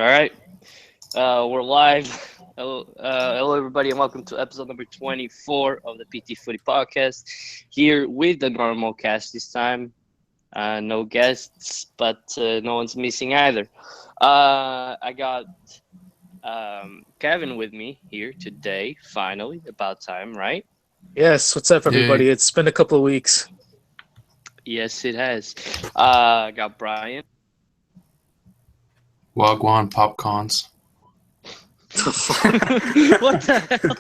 All right, we're live. Hello, everybody, and welcome to episode number 24 of the PTFootyPodcast. Here with the normal cast this time. No guests, but no one's missing either. I got Kevin with me here today, finally. About time, right? Yes, what's up, everybody? Yay. It's been a couple of weeks. Yes, it has. I got Brian. Wagwan popcorns. What the hell?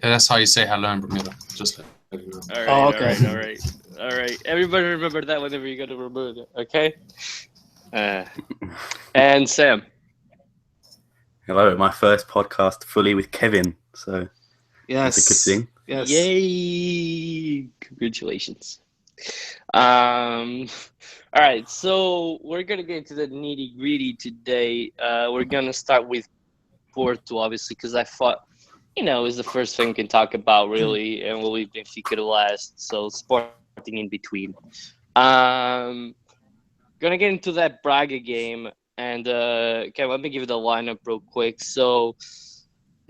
That's how you say hello in Bermuda. Just let you know. All right, Oh, okay. all right. Everybody remember that whenever you go to Bermuda, okay? And Sam. Hello, my first podcast fully with Kevin, so Yes. that's a good thing. Yes. Yay! Congratulations. All right, so we're gonna get into the nitty gritty today. We're gonna start with Porto, obviously, because I thought, is the first thing we can talk about, really, and we'll leave Benfica to last. So Sporting in between. Gonna get into that Braga game, and okay, let me give you the lineup real quick. So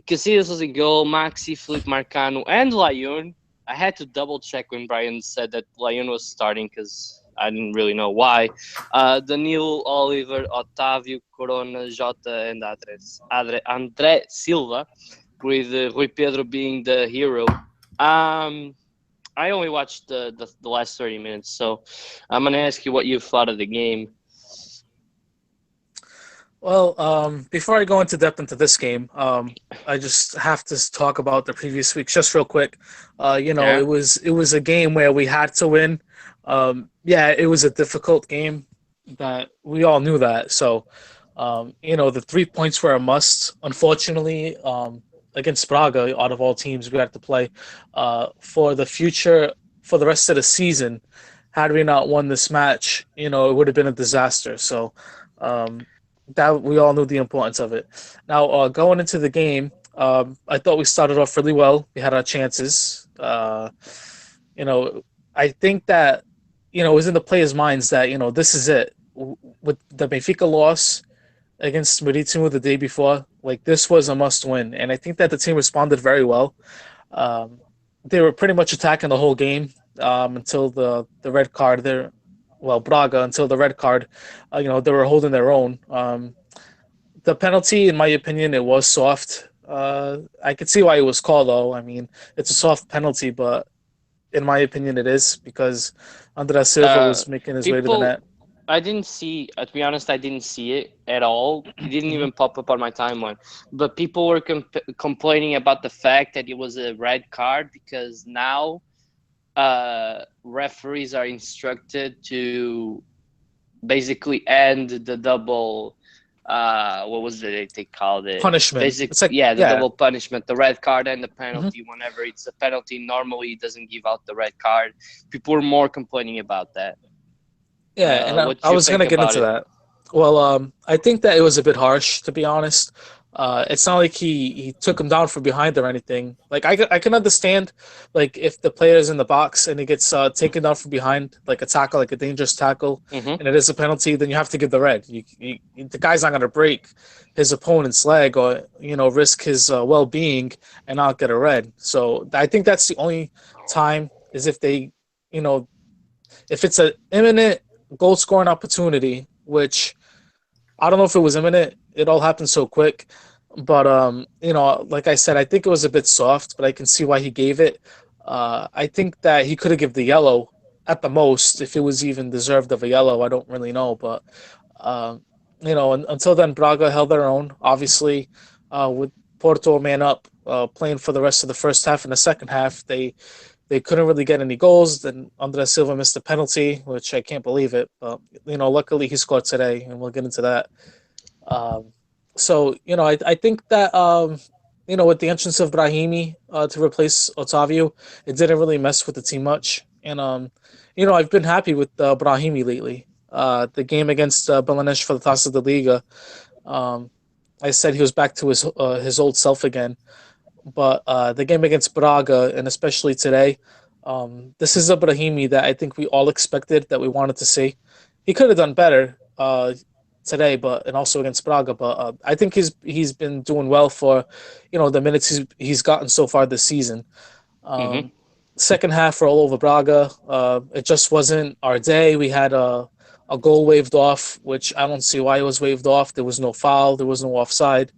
Casillas was in goal, Maxi, Felipe Marcano, and Layun. I had to double check when Brian said that Layun was starting because I didn't really know why. Danilo, Oliver, Otávio, Corona, Jota, and André Silva, with Rui Pedro being the hero. I only watched the last 30 minutes, so I'm going to ask you what you thought of the game. Well, before I go into depth into this game, I just have to talk about the previous week just real quick. Yeah. It was a game where we had to win. It was a difficult game that we all knew that. So, the 3 points were a must. Unfortunately, against Braga, out of all teams we had to play, for the future, for the rest of the season, had we not won this match, it would have been a disaster. So, that we all knew the importance of it. Now, going into the game, I thought we started off really well. We had our chances. I think that, it was in the players' minds that, this is it. With the Benfica loss against Marítimo the day before, like, this was a must-win. And I think that the team responded very well. They were pretty much attacking the whole game until the red card there. Well, Braga, until the red card, they were holding their own. The penalty, in my opinion, it was soft. I could see why it was called, though. I mean, it's a soft penalty, but in my opinion, it is because André Silva was making his way to the net. I didn't see, to be honest, I didn't see it at all. It didn't even pop up on my timeline. But people were complaining about the fact that it was a red card because now referees are instructed to basically end the double what was it they called it, punishment. Double punishment, the red card and the penalty. Whenever it's a penalty, normally it doesn't give out the red card. People were more complaining about that. And I was going to get into that. Well, I think that it was a bit harsh, to be honest. It's not like he took him down from behind or anything. Like, I can understand, like, if the player's in the box and he gets taken down from behind, like a tackle, like a dangerous tackle, and it is a penalty, then you have to give the red. The guy's not going to break his opponent's leg or, risk his well-being and not get a red. So I think that's the only time is if they, if it's an imminent goal-scoring opportunity, which I don't know if it was imminent. It all happened so quick. But, like I said, I think it was a bit soft, but I can see why he gave it. I think that he could have given the yellow at the most, if it was even deserved of a yellow. I don't really know. But, until then, Braga held their own. Obviously, with Porto man up, playing for the rest of the first half and the second half, they couldn't really get any goals. Then André Silva missed a penalty, which I can't believe it. But, luckily he scored today, and we'll get into that. I think that, with the entrance of Brahimi to replace Otávio, it didn't really mess with the team much. And, I've been happy with Brahimi lately. The game against Belenenses for the Taça da Liga, I said he was back to his old self again. But the game against Braga, and especially today, this is a Brahimi that I think we all expected, that we wanted to see. He could have done better. today, and also against Braga. But I think he's been doing well for, the minutes he's gotten so far this season. Second half, we're all over Braga. It just wasn't our day. We had a goal waved off, which I don't see why it was waved off. There was no foul. There was no offside.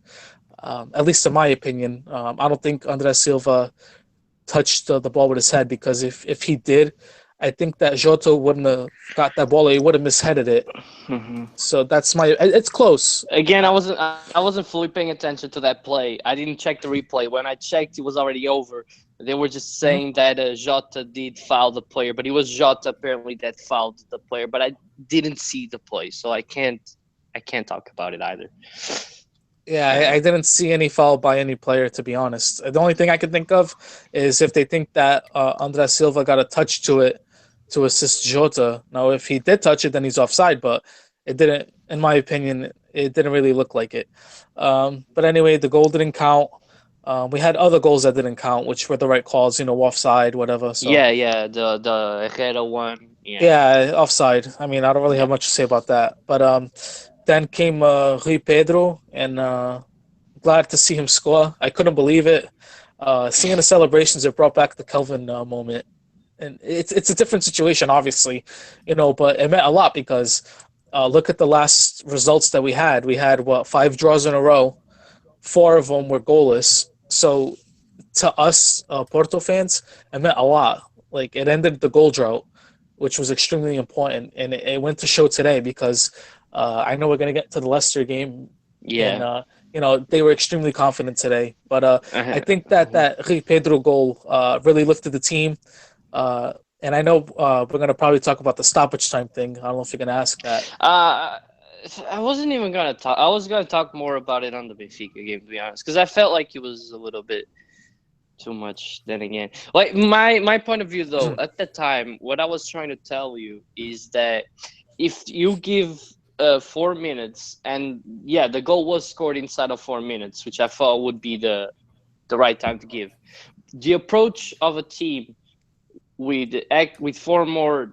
At least in my opinion. I don't think Andres Silva touched the ball with his head, because if he did, I think that Jota wouldn't have got that ball. Or he would have misheaded it. So that's it's close. Again, I wasn't fully paying attention to that play. I didn't check the replay. When I checked, it was already over. They were just saying that Jota did foul the player, but it was Jota apparently that fouled the player. But I didn't see the play, so I can't talk about it either. Yeah, I didn't see any foul by any player, to be honest. The only thing I can think of is if they think that Andres Silva got a touch to it to assist Jota. Now, if he did touch it, then he's offside, but it didn't, in my opinion, it didn't really look like it. But anyway, the goal didn't count. We had other goals that didn't count, which were the right calls, offside, whatever. So yeah, the Herrera one. Yeah, offside. I mean, I don't really have much to say about that. But then came Rui Pedro, and glad to see him score. I couldn't believe it. Seeing the celebrations, it brought back the Kelvin moment. And it's a different situation, obviously, but it meant a lot because look at the last results that we had. We had, 5 draws in a row. 4 of them were goalless. So to us, Porto fans, it meant a lot. Like, it ended the goal drought, which was extremely important. And it went to show today because I know we're going to get to the Leicester game. Yeah. And, they were extremely confident today. But I think that Rui Pedro goal really lifted the team. And I know we're going to probably talk about the stoppage time thing. I don't know if you're going to ask that. I wasn't even going to talk. I was going to talk more about it on the Benfica game, to be honest, because I felt like it was a little bit too much then again. Like, my point of view, though, at the time, what I was trying to tell you is that if you give 4 minutes, and yeah, the goal was scored inside of 4 minutes, which I thought would be the right time to give. The approach of a team with 4 more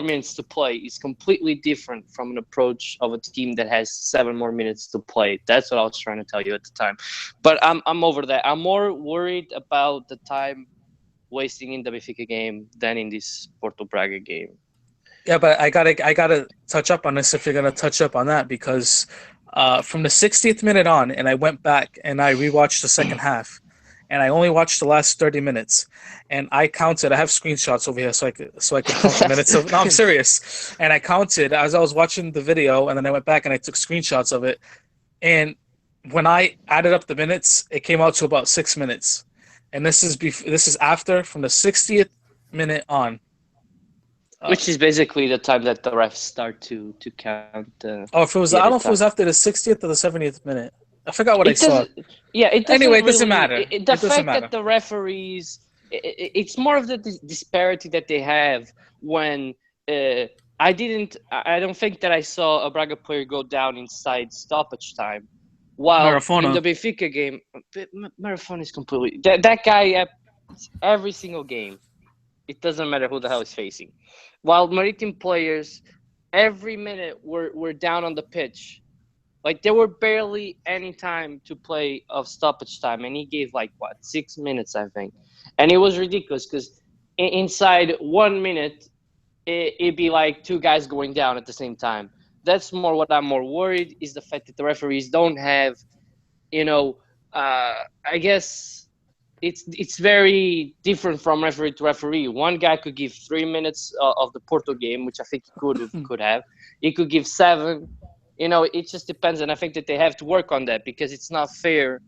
minutes to play is completely different from an approach of a team that has 7 more minutes to play. That's what I was trying to tell you at the time. But I'm over that. I'm more worried about the time wasting in the Benfica game than in this Porto Braga game. Yeah, but I gotta touch up on this if you're gonna touch up on that, because from the 60th minute on, and I went back and I rewatched the second half. And I only watched the last 30 minutes, and I counted. I have screenshots over here, so I could count the minutes. No, I'm serious. And I counted as I was watching the video, and then I went back and I took screenshots of it. And when I added up the minutes, it came out to about 6 minutes. And this is after, from the 60th minute on, which is basically the time that the refs start to count. I don't know if it was after the 60th or the 70th minute. I forgot what I saw. Yeah, it doesn't. Anyway, it doesn't matter. The fact that the referees, it's more of the disparity that they have when I don't think that I saw a Braga player go down inside stoppage time. While Marafona. In the Benfica game, Marafona is completely that guy every single game. It doesn't matter who the hell is facing. While Maritime players, every minute were down on the pitch. Like, there were barely any time to play of stoppage time, and he gave 6 minutes, I think, and it was ridiculous because inside 1 minute, it'd be like 2 guys going down at the same time. That's more what I'm more worried is the fact that the referees don't have, I guess it's very different from referee to referee. One guy could give 3 minutes of the Porto game, which I think he could have. He could give 7. It just depends, and I think that they have to work on that because it's not fair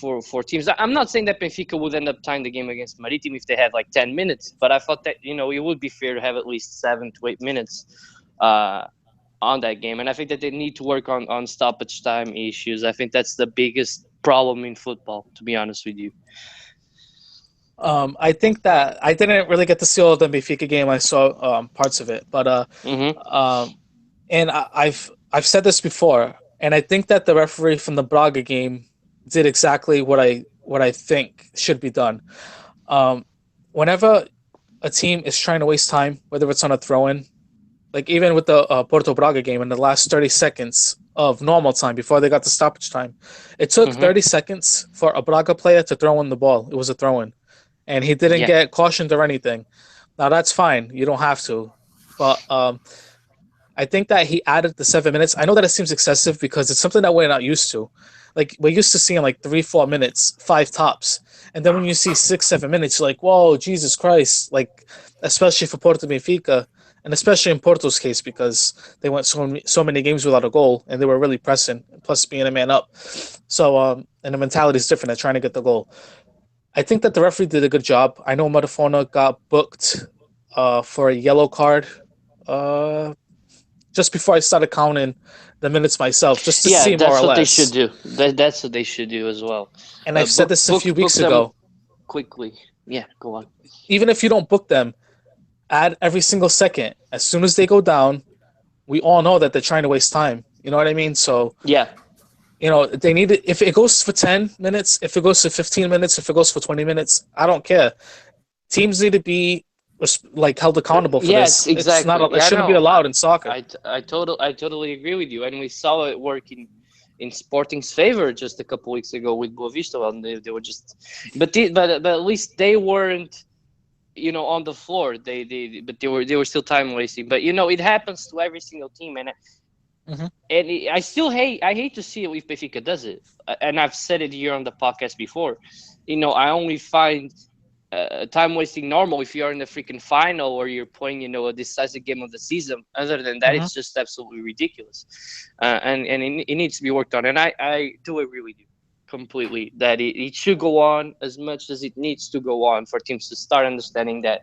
for teams. I'm not saying that Benfica would end up tying the game against Maritime if they had 10 minutes, but I thought that it would be fair to have at least 7 to 8 minutes on that game, and I think that they need to work on stoppage time issues. I think that's the biggest problem in football, to be honest with you. I think that I didn't really get to see all of the Benfica game. I saw parts of it, but and I've said this before, and I think that the referee from the Braga game did exactly what I think should be done. Whenever a team is trying to waste time, whether it's on a throw-in Like even with the Porto Braga game, in the last 30 seconds of normal time before they got to stoppage time, it took 30 seconds for a Braga player to throw in the ball. It was a throw-in, and he didn't get cautioned or anything. Now that's fine. You don't have to, but I think that he added the 7 minutes. I know that it seems excessive because it's something that we're not used to. Like we're used to seeing like 3-4 minutes, 5 tops, and then when you see 6-7 minutes, you're like, whoa, Jesus Christ! Like especially for Porto Benfica. And especially in Porto's case, because they went so many games without a goal, and they were really pressing, plus being a man up. So, and the mentality is different. They're trying to get the goal. I think that the referee did a good job. I know Madafona got booked for a yellow card just before I started counting the minutes myself, just to see more or less. Yeah, that's what they should do. That's what they should do as well. And I've said this a few weeks ago. Quickly. Yeah, go on. Even if you don't book them, add every single second. As soon as they go down, we all know that they're trying to waste time. You know what I mean? So yeah, they need it. If it goes for 10 minutes, if it goes for 15 minutes, if it goes for 20 minutes, I don't care. Teams need to be like held accountable for this. Yes, exactly. It shouldn't be allowed in soccer. I totally agree with you. And we saw it working in Sporting's favor just a couple weeks ago with Boavista. And they were just, but at least they weren't, on the floor. They were still time wasting. But it happens to every single team, and I hate to see it if Benfica does it. And I've said it here on the podcast before. I only find time wasting normal if you're in the freaking final or you're playing, a decisive game of the season. Other than that, it's just absolutely ridiculous, and it needs to be worked on. And I do agree with you completely that it should go on as much as it needs to go on for teams to start understanding that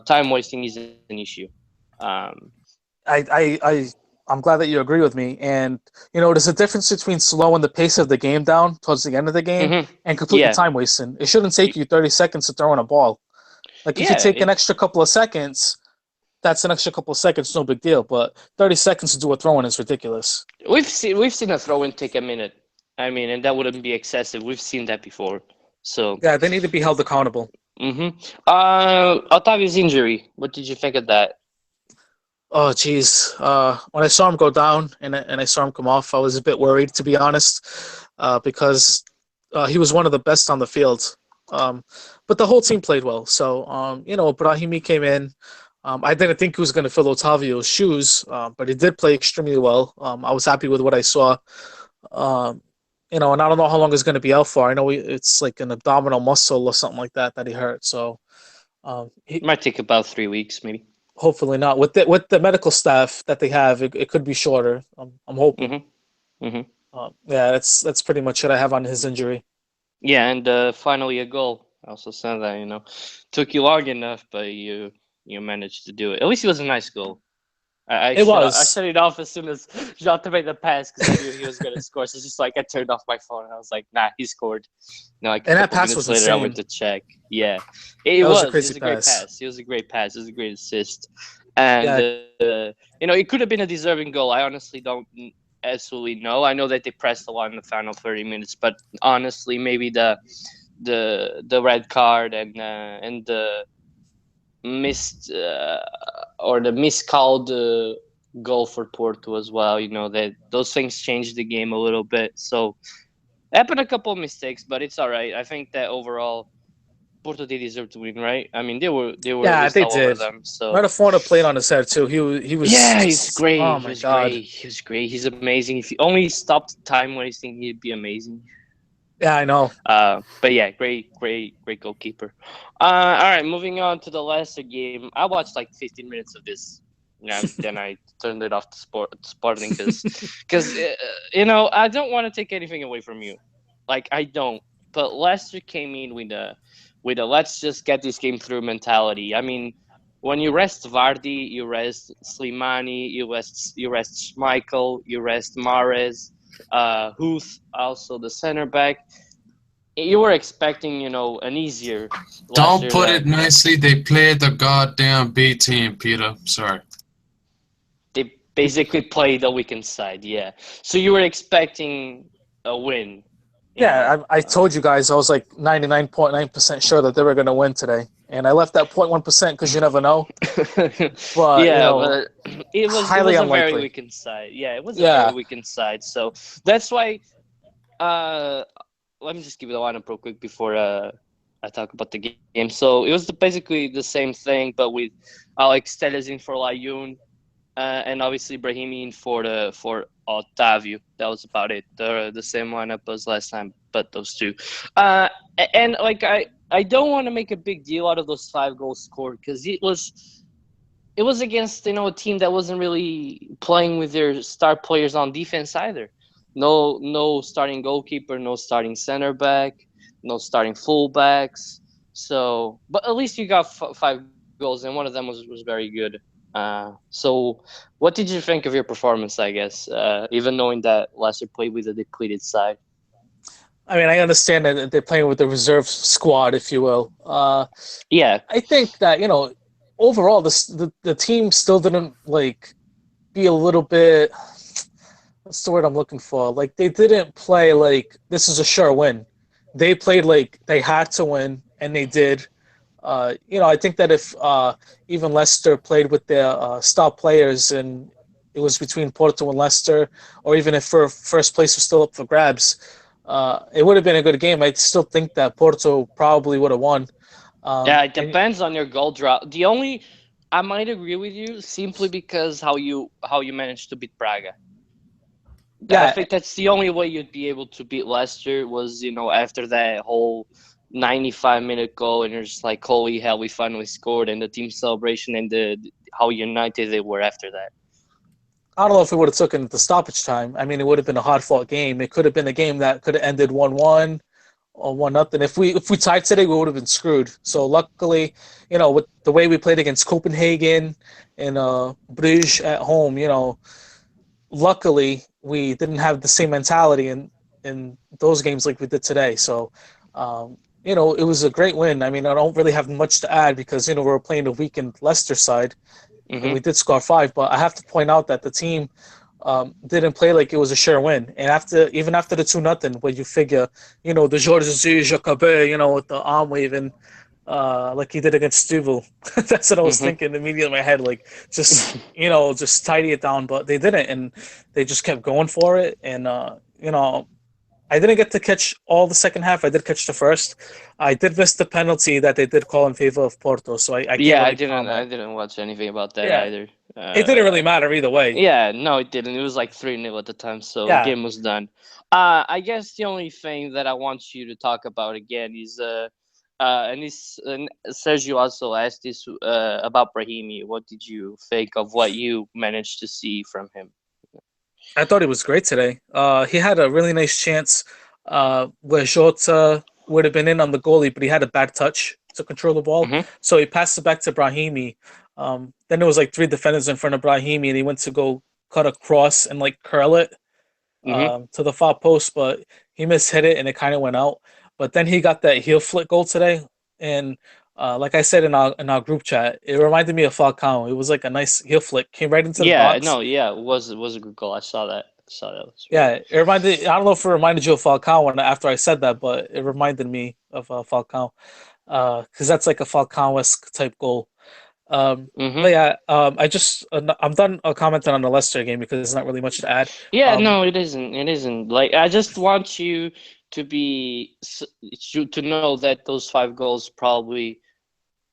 time wasting is an issue. I'm glad that you agree with me. And there's a difference between slowing the pace of the game down towards the end of the game and completely time wasting. It shouldn't take you 30 seconds to throw in a ball. Like if you take an extra couple of seconds, that's an extra couple of seconds, no big deal. But 30 seconds to do a throw in is ridiculous. We've seen a throw in take a minute. And that wouldn't be excessive. We've seen that before. So yeah, they need to be held accountable. Otavio's injury. What did you think of that? Oh, geez. When I saw him go down and I saw him come off, I was a bit worried, to be honest, because he was one of the best on the field. But the whole team played well. So, Brahimi came in. I didn't think he was going to fill Otavio's shoes, but he did play extremely well. I was happy with what I saw. And I don't know how long he's going to be out for. I know it's like an abdominal muscle or something like that he hurt. So it might take about 3 weeks, maybe. Hopefully not. With the medical staff that they have, it could be shorter. I'm hoping. That's pretty much what I have on his injury. Yeah, and finally a goal. I also said that took you long enough, but you managed to do it. At least it was a nice goal. I shut it off as soon as Jota made the pass because I knew he was going to score. So it's just like I turned off my phone and I was like, nah, he scored. And that pass was later, insane. I went to check. Yeah, it was a great pass. It was a great pass. It was a great assist. And, it could have been a deserving goal. I honestly don't absolutely know. I know that they pressed a lot in the final 30 minutes, but honestly, maybe the red card and the missed or the miscalled goal for Porto as well. That those things changed the game a little bit. So happened a couple of mistakes, but it's all right. I think that overall Porto they deserve to win, right? I mean, they were yeah, they did. over them. So Madafona played on his head too. He was he's great. Oh my God, he was great. He's amazing. If he only stopped time wasting, he'd be amazing. Yeah, I know. But yeah, great goalkeeper. All right, moving on to the Leicester game. I watched like 15 minutes of this. Then I turned it off to Sporting because I don't want to take anything away from you, like I don't. But Leicester came in with a let's just get this game through mentality. I mean, when you rest Vardy, you rest Slimani, you rest Schmeichel, you rest Mahrez. Huth, also the center back. You were expecting, an easier. Don't put it nicely. They played the goddamn B team, Peter. Sorry. They basically played the weekend side, yeah. So you were expecting a win. Yeah, I told you guys I was like 99.9% sure that they were going to win today. and I left that 0.1% because you never know. But but it was a very unlikely. weakened side. Yeah, it was a very weakened side. So that's why. Let me just give you the lineup real quick before I talk about the game. So it was basically the same thing, but with Alex Telles in for Layun, and obviously Brahimi in for Otavio. That was about it. The same lineup as last time, but those two. And like I don't want to make a big deal out of those 5 goals scored because it was against a team that wasn't really playing with their star players on defense either. No starting goalkeeper, no starting center back, no starting fullbacks. So, but at least you got 5 goals, and one of them was very good. So, what did you think of your performance? I guess, even knowing that Leicester played with a depleted side. I mean, I understand that they're playing with the reserve squad, if you will. Yeah, I think that overall, the team still didn't be a little bit. What's the word I'm looking for? Like they didn't play like this is a sure win. They played like they had to win, and they did. I think that if even Leicester played with their star players and it was between Porto and Leicester, or even if first place was still up for grabs, it would have been a good game. I still think that Porto probably would have won. Yeah, it depends on your goal drop. I might agree with you simply because how you managed to beat Braga. Yeah, I think that's the only way you'd be able to beat Leicester was, after that whole 95-minute goal, and you're just like, holy hell, we finally scored, and the team celebration and how united they were after that. I don't know if it would have taken the stoppage time. I mean, it would have been a hard-fought game. It could have been a game that could have ended 1-1 or 1-0. If we tied today, we would have been screwed. So luckily, with the way we played against Copenhagen and Bruges at home, luckily we didn't have the same mentality in those games like we did today. So, it was a great win. I mean, I don't really have much to add because we were playing a weakened Leicester side, and we did score 5. But I have to point out that the team didn't play like it was a sure win. And even after the 2-0, where you figure, the Jorge Jesus Jacobe, with the arm waving, like he did against Stubble. That's what I was thinking immediately in my head. Like, just tidy it down. But they didn't, and they just kept going for it. And I didn't get to catch all the second half. I did catch the first. I did miss the penalty that they did call in favor of Porto. So I can't really comment. I didn't watch anything about that either. It didn't really matter either way. Yeah, no, it didn't. It was like 3-0 at the time, so the game was done. I guess the only thing that I want you to talk about again is and Sergio also asked this about Brahimi. What did you think of what you managed to see from him? I thought he was great today. He had a really nice chance where Jota would have been in on the goalie, but he had a bad touch to control the ball. So he passed it back to Brahimi. Then there was like 3 defenders in front of Brahimi, and he went to go cut across and curl it to the far post, but he mishit it and it kind of went out. But then he got that heel flick goal today, and like I said in our group chat, it reminded me of Falcao. It was like a nice heel flick, came right into the box. It was a good goal. I saw that. It reminded. I don't know if it reminded you of Falcao after I said that, but it reminded me of Falcao because that's like a Falcao-esque type goal. But yeah, I'm done commenting on the Leicester game because there's not really much to add. Yeah, no, it isn't. It isn't. Like, I just want you to know that those 5 goals probably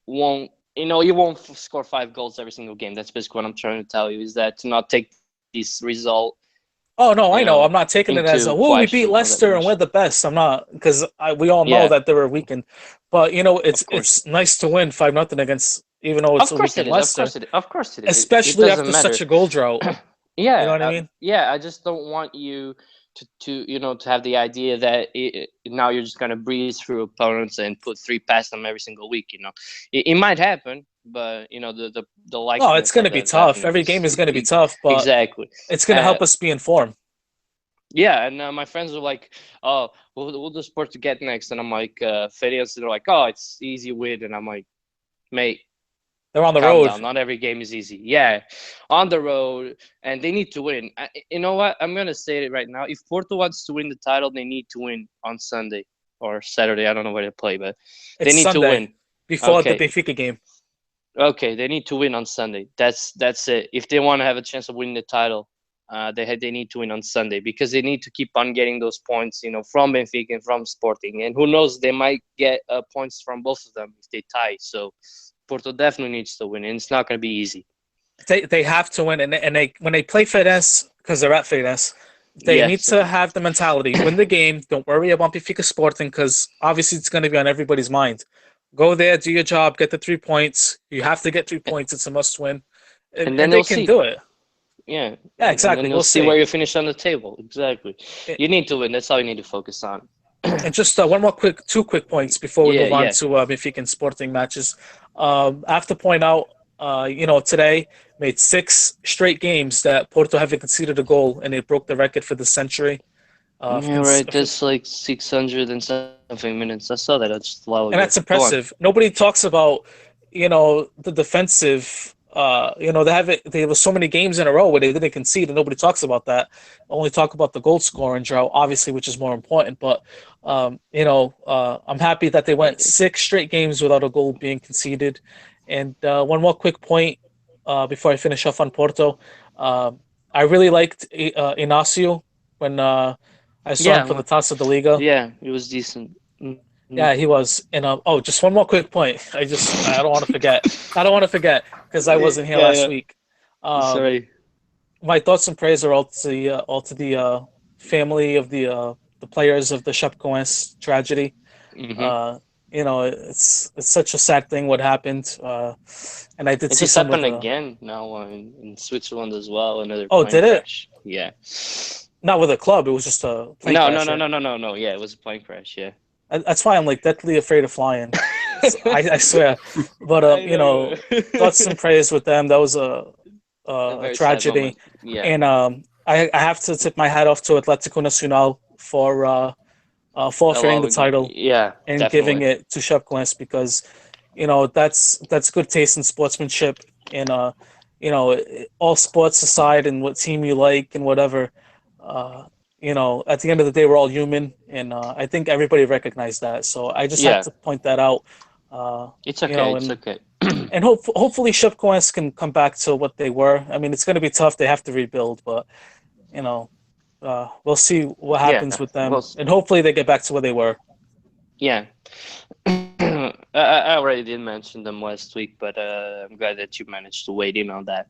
won't. You won't score 5 goals every single game. That's basically what I'm trying to tell you. Is that to not take this result. Oh no, I know. I'm not taking it as we beat Leicester and we're the best. I'm not because we all know that they were weakened. But it's nice to win 5-0 against, even though it's a weakened Leicester. Of course it is. Especially after such a goal drought. Yeah, you know what I mean. Yeah, I just don't want you to have the idea that now you're just gonna breeze through opponents and put 3 past them every single week. It might happen, but the like. No, it's gonna be tough. Every game is gonna be tough, but exactly, it's gonna help us be in form. Yeah, and my friends are like, "Oh, we'll do sport to get next," and I'm like, "Ferians," they're like, "Oh, it's easy win," and I'm like, "Mate." They're on the road. Down. Not every game is easy. Yeah, on the road, and they need to win. You know what? I'm going to say it right now. If Porto wants to win the title, they need to win on Sunday or Saturday. I don't know where to play, but they need to win. before the Benfica game. Okay, they need to win on Sunday. That's it. If they want to have a chance of winning the title, they need to win on Sunday because they need to keep on getting those points, from Benfica and from Sporting. And who knows, they might get points from both of them if they tie. So Porto definitely needs to win, and it's not going to be easy. They have to win, and they when they play Fitness, because they're at Fitness, they need to have the mentality, win the game, don't worry about Benfica Sporting, because obviously it's going to be on everybody's mind. Go there, do your job, get the 3 points. You have to get 3 points. It's a must-win. And then they can do it. Yeah, exactly. And then we'll see where you finish on the table. Exactly. You need to win. That's all you need to focus on. And just two quick points before we move on to Benfica and Sporting matches. I have to point out, today made 6 straight games that Porto haven't conceded a goal, and they broke the record for the century. That's like 600 and something minutes. I saw that just a while ago. And that's impressive. Nobody talks about, the defensive. There was so many games in a row where they didn't concede, and nobody talks about that. Only talk about the goal scoring drought, obviously, which is more important. But I'm happy that they went 6 straight games without a goal being conceded. And one more quick point before I finish off on Porto. I really liked Inacio when I saw him for the Taça da Liga. Yeah, it was decent. Yeah, he was. And just one more quick point. I don't want to forget. I don't want to forget because I wasn't here last week. Sorry. My thoughts and prayers are all to the family of the players of the Chapecoense tragedy. Mm-hmm. It's such a sad thing what happened. And I did see something. It happened again now in Switzerland as well. Another. Oh, did it? Crash. Yeah. Not with a club. It was just a plane crash. No. Yeah, it was a plane crash. Yeah. That's why I'm like deathly afraid of flying. I swear. But thoughts and prayers with them. That was a tragedy. Yeah. And I have to tip my hat off to Atlético Nacional for forfeiting the title. Yeah. And definitely. giving it to Chapecoense because that's good taste in sportsmanship and all sports aside and what team you like and whatever. At the end of the day, we're all human, and I think everybody recognized that. So I just have to point that out. It's okay. It's okay. And hopefully, Chapecoense can come back to what they were. I mean, it's going to be tough. They have to rebuild, but we'll see what happens with them, and hopefully, they get back to where they were. Yeah. I already did mention them last week, but I'm glad that you managed to weigh in on that.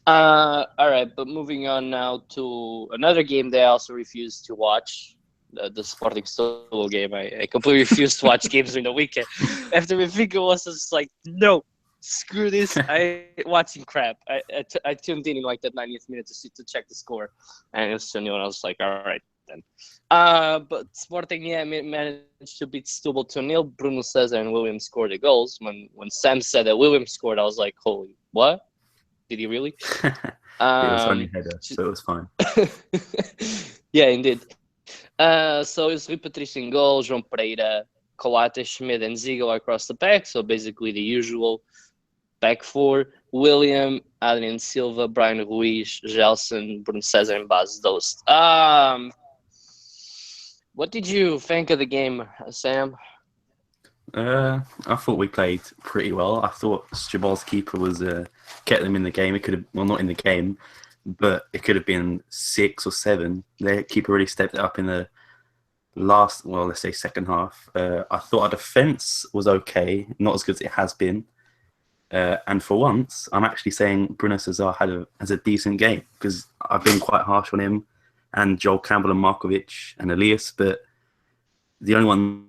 All right, but moving on now to another game they also refused to watch, the Sporting Setúbal game. I completely refused to watch games during the weekend. After Benfica was just like, no, screw this. I watching crap. I tuned in like that 90th minute to check the score, and it was 2-0, and I was like, all right then. But Sporting, managed to beat Setúbal 2-0. Bruno Cesar and William scored the goals. When Sam said that William scored, I was like, holy, what? Did he really? It was only header, so it was fine. Yeah, indeed. So it's Rui Patrício in goal, João Pereira, Coates, Schmidt, and Ziegler across the back. So basically the usual back four. William, Adrian Silva, Brian Ruiz, Gelson, Bruno Cesar, and Bas Dost. What did you think of the game, Sam? I thought we played pretty well. I thought Jabal's keeper was kept them in the game. It could have, well, not in the game, but it could have been 6 or 7. Their keeper really stepped it up in the last, well, let's say second half. I thought our defence was okay, not as good as it has been. And for once, I'm actually saying Bruno Cesar has a decent game because I've been quite harsh on him and Joel Campbell and Markovic and Elias, but the only one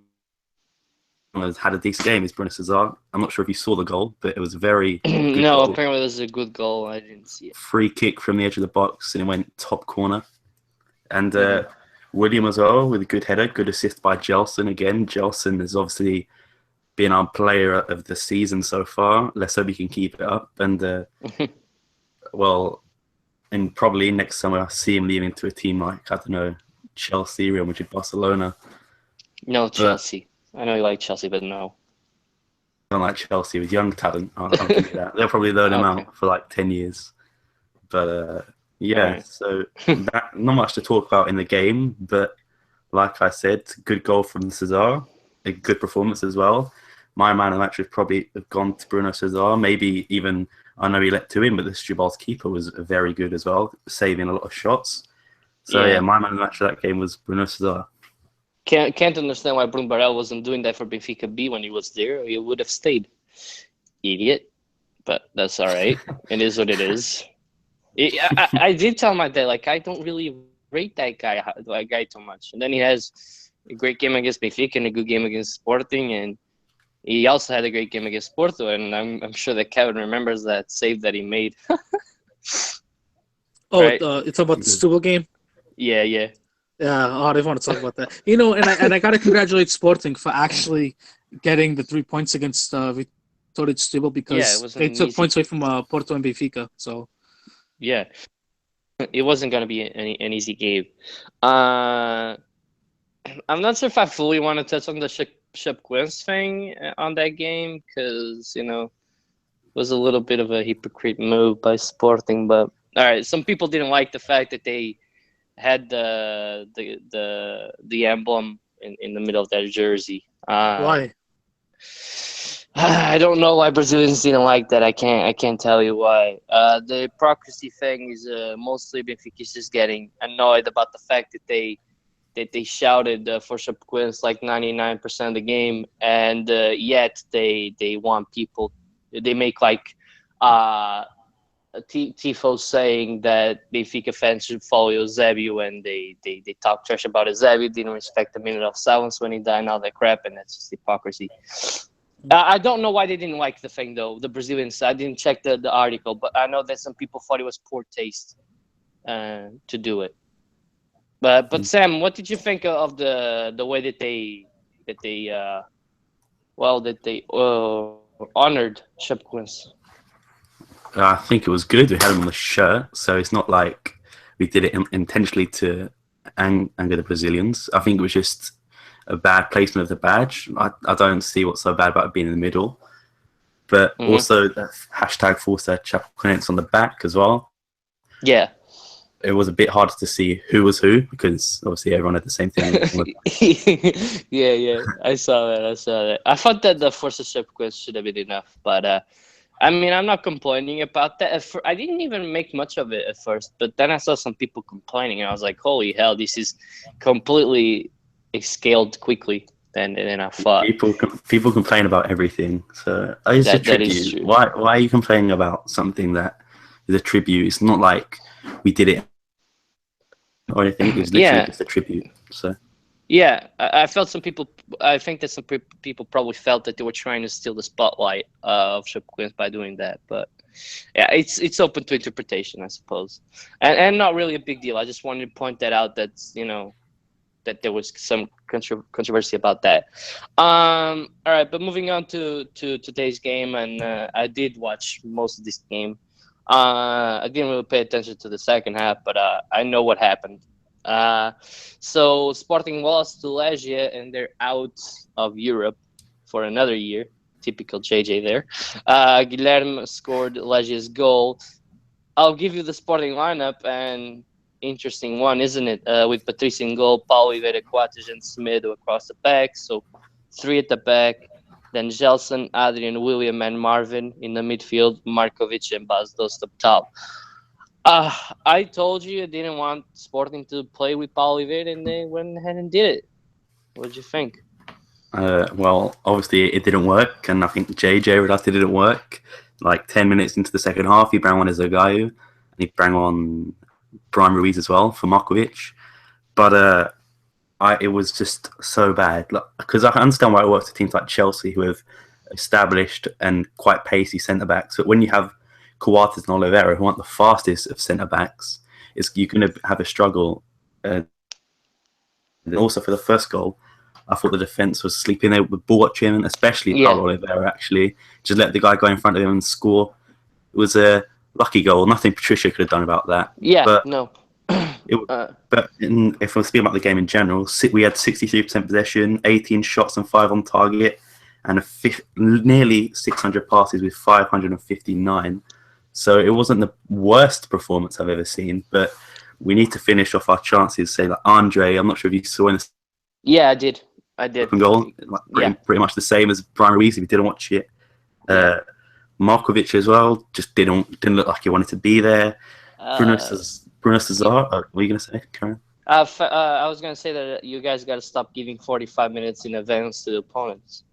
has had a decent game is Bruno Cesar. I'm not sure if you saw the goal, but it was very good goal. Apparently it was a good goal. I didn't see it. Free kick from the edge of the box and it went top corner. And William as well with a good header, good assist by Gelson again. Gelson has obviously been our player of the season so far. Let's hope he can keep it up. And well, and probably next summer I see him leaving to a team like, I don't know, Chelsea, Real Madrid, Barcelona. No, Chelsea. I know you like Chelsea, but no. I don't like Chelsea with young talent. I'll give you that. They'll probably loan him out for like 10 years. But right. So not much to talk about in the game. But like I said, good goal from Cesar, a good performance as well. my man of the match would probably have gone to Bruno Cesar. Maybe even, I know he let 2 in, but the Setúbal's keeper was very good as well, saving a lot of shots. So yeah, my man of the match for that game was Bruno Cesar. Can't understand why Bruno Barell wasn't doing that for Benfica B when he was there. He would have stayed. Idiot. But that's all right. It is what it is. I did tell my dad, like, I don't really rate that guy too much. And then he has a great game against Benfica and a good game against Sporting, and he also had a great game against Porto. And I'm sure that Kevin remembers that save that he made. Right? It's about the Setúbal game. Yeah. Yeah, I didn't want to talk about that. You know, and I got to congratulate Sporting for actually getting the 3 points against Vitória de Setúbal, because they took points away from Porto and Benfica. So, yeah, it wasn't going to be an easy game. I'm not sure if I fully want to touch on the Chapecoense thing on that game, because, you know, it was a little bit of a hypocrite move by Sporting. But all right, some people didn't like the fact that they had the emblem in the middle of their jersey. Why? I don't know why Brazilians didn't like that. I can't tell you why. The hypocrisy thing is mostly Benfica getting annoyed about the fact that they shouted for Chapecoense like 99% of the game, and yet they want people. They make like tifos saying that Benfica fans should follow Eusébio, and they talk trash about Eusébio, didn't respect a minute of silence when he died, and all that crap, and that's just hypocrisy. I don't know why they didn't like the thing, though, the Brazilians. I didn't check the article, but I know that some people thought it was poor taste to do it. But Sam, what did you think of the way that they honored Chapecoense? I think it was good. We had him on the shirt, so it's not like we did it intentionally to anger the Brazilians. I think it was just a bad placement of the badge. I don't see what's so bad about it being in the middle. But also the hashtag Força Chapecoense on the back as well. Yeah. It was a bit harder to see who was who, because obviously everyone had the same thing. Yeah. I saw that. I thought that the Força Chapecoense should have been enough, but I mean, I'm not complaining about that. I didn't even make much of it at first, but then I saw some people complaining, and I was like, holy hell, this is completely scaled quickly. And then I thought people complain about everything, so it's a tribute. Why are you complaining about something that is a tribute? It's not like we did it or anything. It was literally just a tribute. So yeah, I felt some people. I think that some people probably felt that they were trying to steal the spotlight of Chapecoense by doing that. But yeah, it's open to interpretation, I suppose, and not really a big deal. I just wanted to point that out. That's, you know, that there was some controversy about that. All right, but moving on to today's game, and I did watch most of this game. I didn't really pay attention to the second half, but I know what happened. So Sporting lost to Legia, and they're out of Europe for another year. Typical JJ there. Guilherme scored Legia's goal. I'll give you the Sporting lineup, and interesting one, isn't it? With Patricio in goal, Paulo Oliveira, Coates, and Semedo across the back. So 3 at the back. Then Gelson, Adrian, William, and Marvin in the midfield. Markovic and Bas Dost up top. I told you I didn't want Sporting to play with Paulo Oliveira, and they went ahead and did it. What did you think? Well, obviously it didn't work, and I think JJ realised it didn't work. Like 10 minutes into the second half, he brought on Eusébio, and he brought on Brian Ruiz as well for Markovic. But it was just so bad. Because I understand why it works with teams like Chelsea, who have established and quite pacey centre-backs. But when you have Coates and Oliveira, who aren't the fastest of centre-backs, you're going to have a struggle. And also for the first goal, I thought the defence was sleeping. They were ball watching, especially Paulo Oliveira, actually. Just let the guy go in front of him and score. It was a lucky goal. Nothing Patricia could have done about that. Yeah, but no. If we're speaking about the game in general, we had 63% possession, 18 shots and 5 on target, and nearly 600 passes with 559. So it wasn't the worst performance I've ever seen, but we need to finish off our chances. Say like Andre, I'm not sure if you saw in. Yeah, I did. I did. Open goal, like pretty much the same as Brian Ruiz if you didn't watch it. Markovic as well just didn't look like he wanted to be there. Bruno Cesar, what were you going to say, Karen? I was going to say that you guys got to stop giving 45 minutes in advance to the opponents.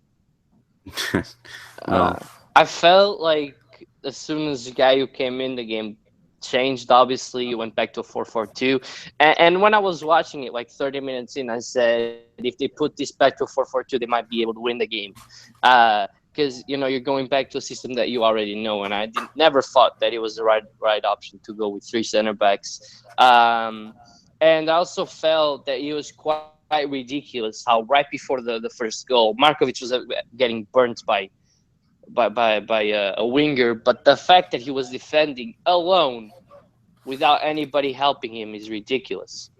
I felt like as soon as Gaio came in, the game changed. Obviously, went back to a 4-4-2. And when I was watching it, like 30 minutes in, I said, if they put this back to a 4-4-2, they might be able to win the game. Because, you're going back to a system that you already know. And I never thought that it was the right option to go with 3 center backs. And I also felt that it was quite ridiculous how right before the first goal, Markovic was getting burnt by a winger, but the fact that he was defending alone without anybody helping him is ridiculous.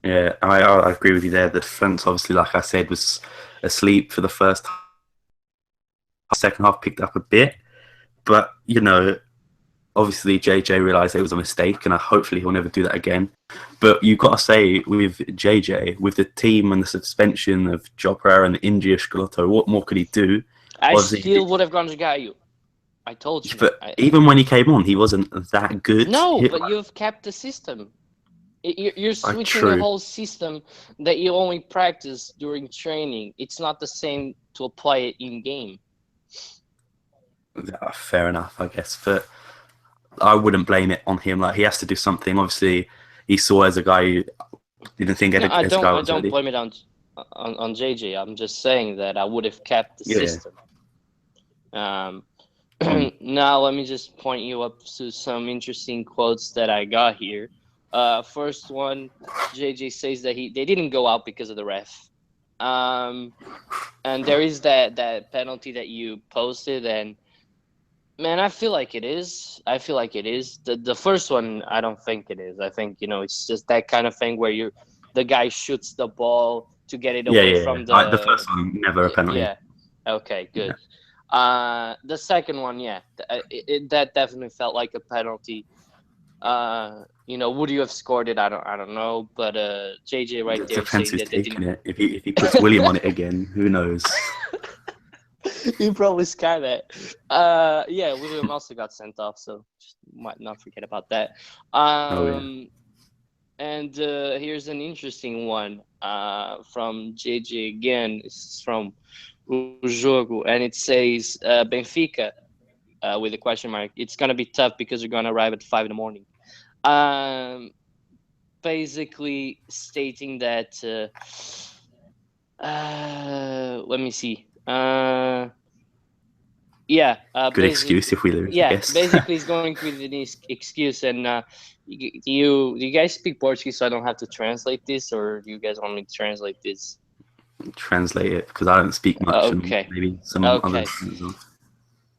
Yeah, I agree with you there. The defense, obviously, like I said, was asleep for the first half. Second half picked up a bit, but obviously JJ realised it was a mistake, and hopefully he'll never do that again. But you've got to say, with JJ, with the team and the suspension of Jopra and the injury of Scalotto, what more could he do? I still would have gone to Gaio. I told you. But even when he came on, he wasn't that good. No, but you've kept the system. You're switching the whole system that you only practice during training. It's not the same to apply it in game. Fair enough, I guess. But I wouldn't blame it on him. Like, he has to do something. Obviously, he saw as a guy who didn't think I don't blame it on JJ. I'm just saying that I would have kept the system. Now let me just point you up to some interesting quotes that I got here. First one, JJ says that they didn't go out because of the ref. And there is that penalty that you posted, and man, I feel like it is. The first one, I don't think it is. I think, it's just that kind of thing where the guy shoots the ball to get it away from the first one, never a penalty. Yeah. Okay, good. Yeah. The second one, that definitely felt like a penalty. Would you have scored it? I don't know, but JJ right there depends saying who's that they taking it. If he puts William on it again, who knows? He probably sky that. William also got sent off, so just might not forget about that. And here's an interesting one from JJ again. This is from O Jogo, and it says Benfica with a question mark. It's gonna be tough because you're gonna arrive at 5 a.m. Basically stating that. Let me see. Good excuse if we lose. Yeah, I guess. basically he's going with an excuse. And do you guys speak Portuguese, so I don't have to translate this, or do you guys want me to translate this? Translate it because I don't speak much. Okay. And maybe some other.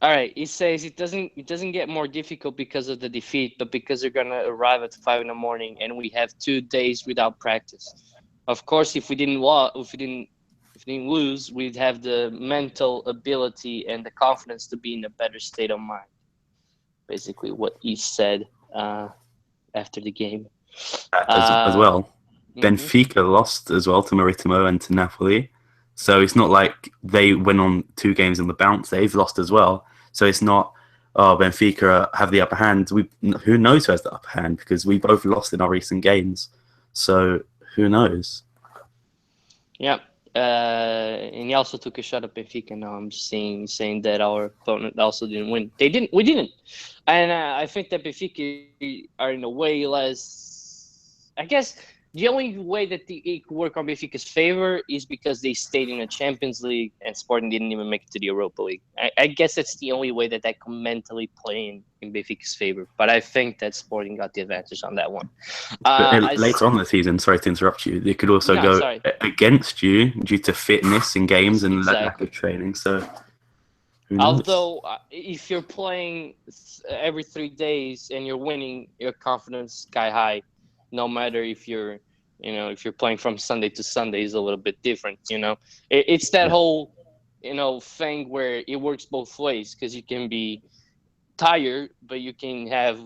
All right. He says it doesn't get more difficult because of the defeat, but because you're gonna arrive at 5 a.m. and we have 2 days without practice. Of course, if we didn't lose, we'd have the mental ability and the confidence to be in a better state of mind. Basically, what he said after the game. As well, Benfica lost as well to Maritimo and to Napoli. So it's not like they went on 2 games in the bounce. They've lost as well. So it's not, Benfica have the upper hand. Who knows who has the upper hand, because we both lost in our recent games. So who knows? Yeah. And he also took a shot at Benfica. Now I'm just saying that our opponent also didn't win. We didn't. And I think that Benfica are in a way less, I guess, the only way that it could work on Benfica's favor is because they stayed in the Champions League and Sporting didn't even make it to the Europa League. I guess that's the only way that can mentally play in Benfica's favor. But I think that Sporting got the advantage on that one. Later on in the season, sorry to interrupt you, they could also go against you due to fitness in games and lack of training. So, who knows? Although, if you're playing every 3 days and you're winning, your confidence sky high. No matter if you're playing from Sunday to Sunday is a little bit different. It's that whole, thing where it works both ways, because you can be tired, but you can have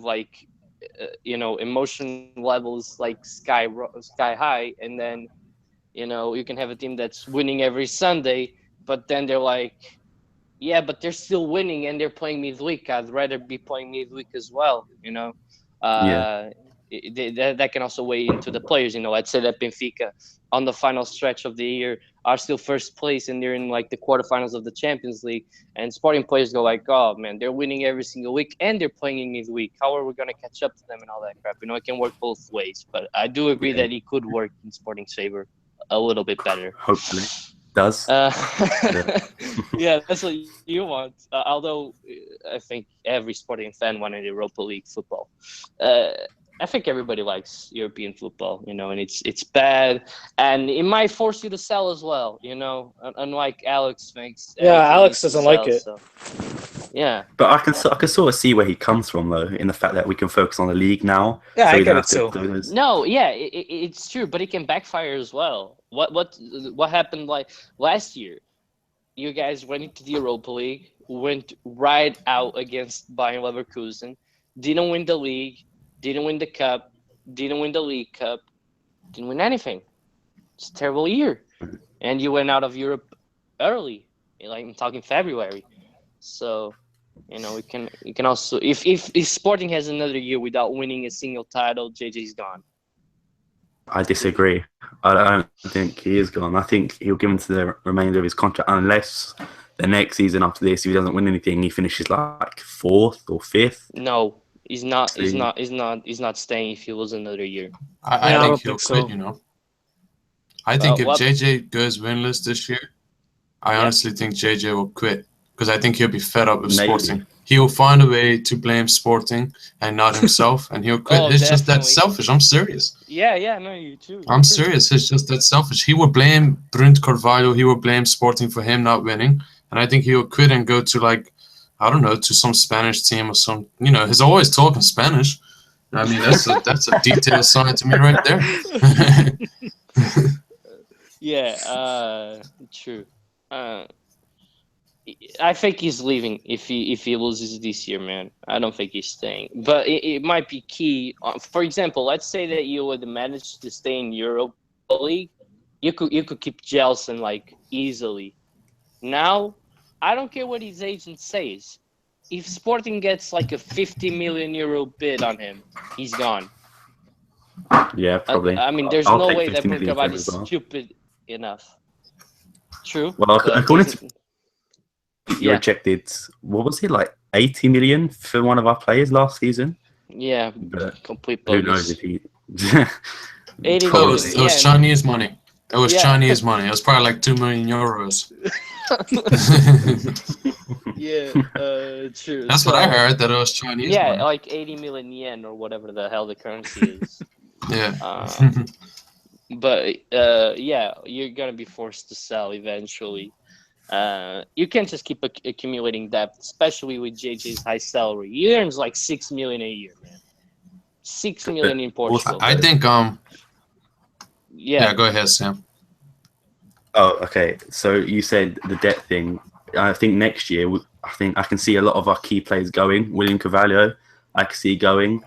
emotion levels like sky high, and then You can have a team that's winning every Sunday, but then they're like, yeah, but they're still winning and they're playing midweek. I'd rather be playing midweek as well. That can also weigh into the players. Let's say that Benfica on the final stretch of the year are still first place and they're in like the quarterfinals of the Champions League, and Sporting players go like, oh man, they're winning every single week and they're playing in midweek. How are we going to catch up to them and all that crap? It can work both ways, but I do agree that it could work in Sporting's favor a little bit better. Hopefully. Does. Yeah, that's what you want. Although I think every Sporting fan wanted Europa League football. I think everybody likes European football, and it's bad, and it might force you to sell as well, unlike Alex thinks. Yeah, Alex doesn't like it. So. Yeah, but I can sort of see where he comes from though, in the fact that we can focus on the league now. Yeah, I get it too. No, yeah, it's true, but it can backfire as well. What happened like last year? You guys went into the Europa League, went right out against Bayern Leverkusen, didn't win the league. Didn't win the cup, didn't win the League Cup, didn't win anything. It's a terrible year. And you went out of Europe early, like I'm talking February. So, we can also, if Sporting has another year without winning a single title, JJ's gone. I disagree. I don't think he is gone. I think he'll give him to the remainder of his contract unless the next season after this, if he doesn't win anything, he finishes like 4th or 5th. No. He's not staying if he was another year. I think he'll quit, I think if JJ goes winless this year, I honestly think JJ will quit because I think he'll be fed up with Sporting. He will find a way to blame Sporting and not himself, and he'll quit. It's just that selfish. I'm serious. Yeah, no, you too. I'm serious. It's just that selfish. He will blame Brunt Carvalho. He will blame Sporting for him not winning, and I think he will quit and go to I don't know, to some Spanish team or some, he's always talking Spanish. I mean, that's a detailed sign to me right there. Yeah, true. I think he's leaving if he loses this year, man. I don't think he's staying. But it might be key. For example, let's say that you would manage to stay in Europa League. You could keep Gelson easily. Now, I don't care what his agent says. If Sporting gets a 50 million euro bid on him, he's gone. Yeah, probably. I mean, there's no way that Portugal is stupid enough. True. Well, according to you rejected, what was it, 80 million for one of our players last season? Yeah, but complete bogus. Who knows if he... 80 it was Chinese money. It was Chinese money. It was probably 2 million euros. Yeah, true. That's what I heard, that it was Chinese money. Yeah, 80 million yen or whatever the hell the currency is. Yeah. But, you're going to be forced to sell eventually. You can't just keep accumulating debt, especially with JJ's high salary. He earns 6 million a year, man. 6 million in Portugal. I think, Yeah, go ahead, Sam. Oh, okay. So you said the debt thing. I think next year, I can see a lot of our key players going. William Carvalho, I can see going.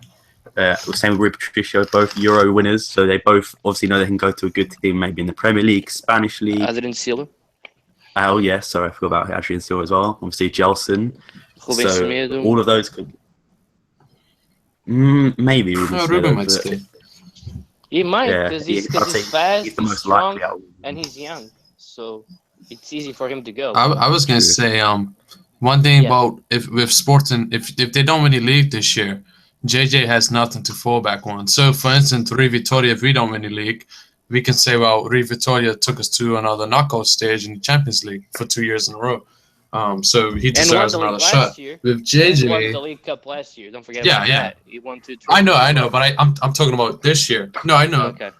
Same with Rui Patricio, both Euro winners. So they both obviously know they can go to a good team, maybe in the Premier League, Spanish League. Adrian Silva. Oh, yeah. Sorry, I forgot about Adrian Silva as well. Obviously, Gelson. So all of those could... maybe Ruben might stay. He might, because he's fast, he's the most strong, likely, and he's young. So it's easy for him to go. I was going to say, one thing about with Sporting, if they don't win the league this year, JJ has nothing to fall back on. So, for instance, Rui Vitória, if we don't win the league, we can say, well, Rui Vitória took us to another knockout stage in the Champions League for 2 years in a row. So he deserves another shot. With JJ, he won the League Cup last year. Don't forget about that. He won 2 trophies. I know, but I'm talking about this year. No, I know. Okay.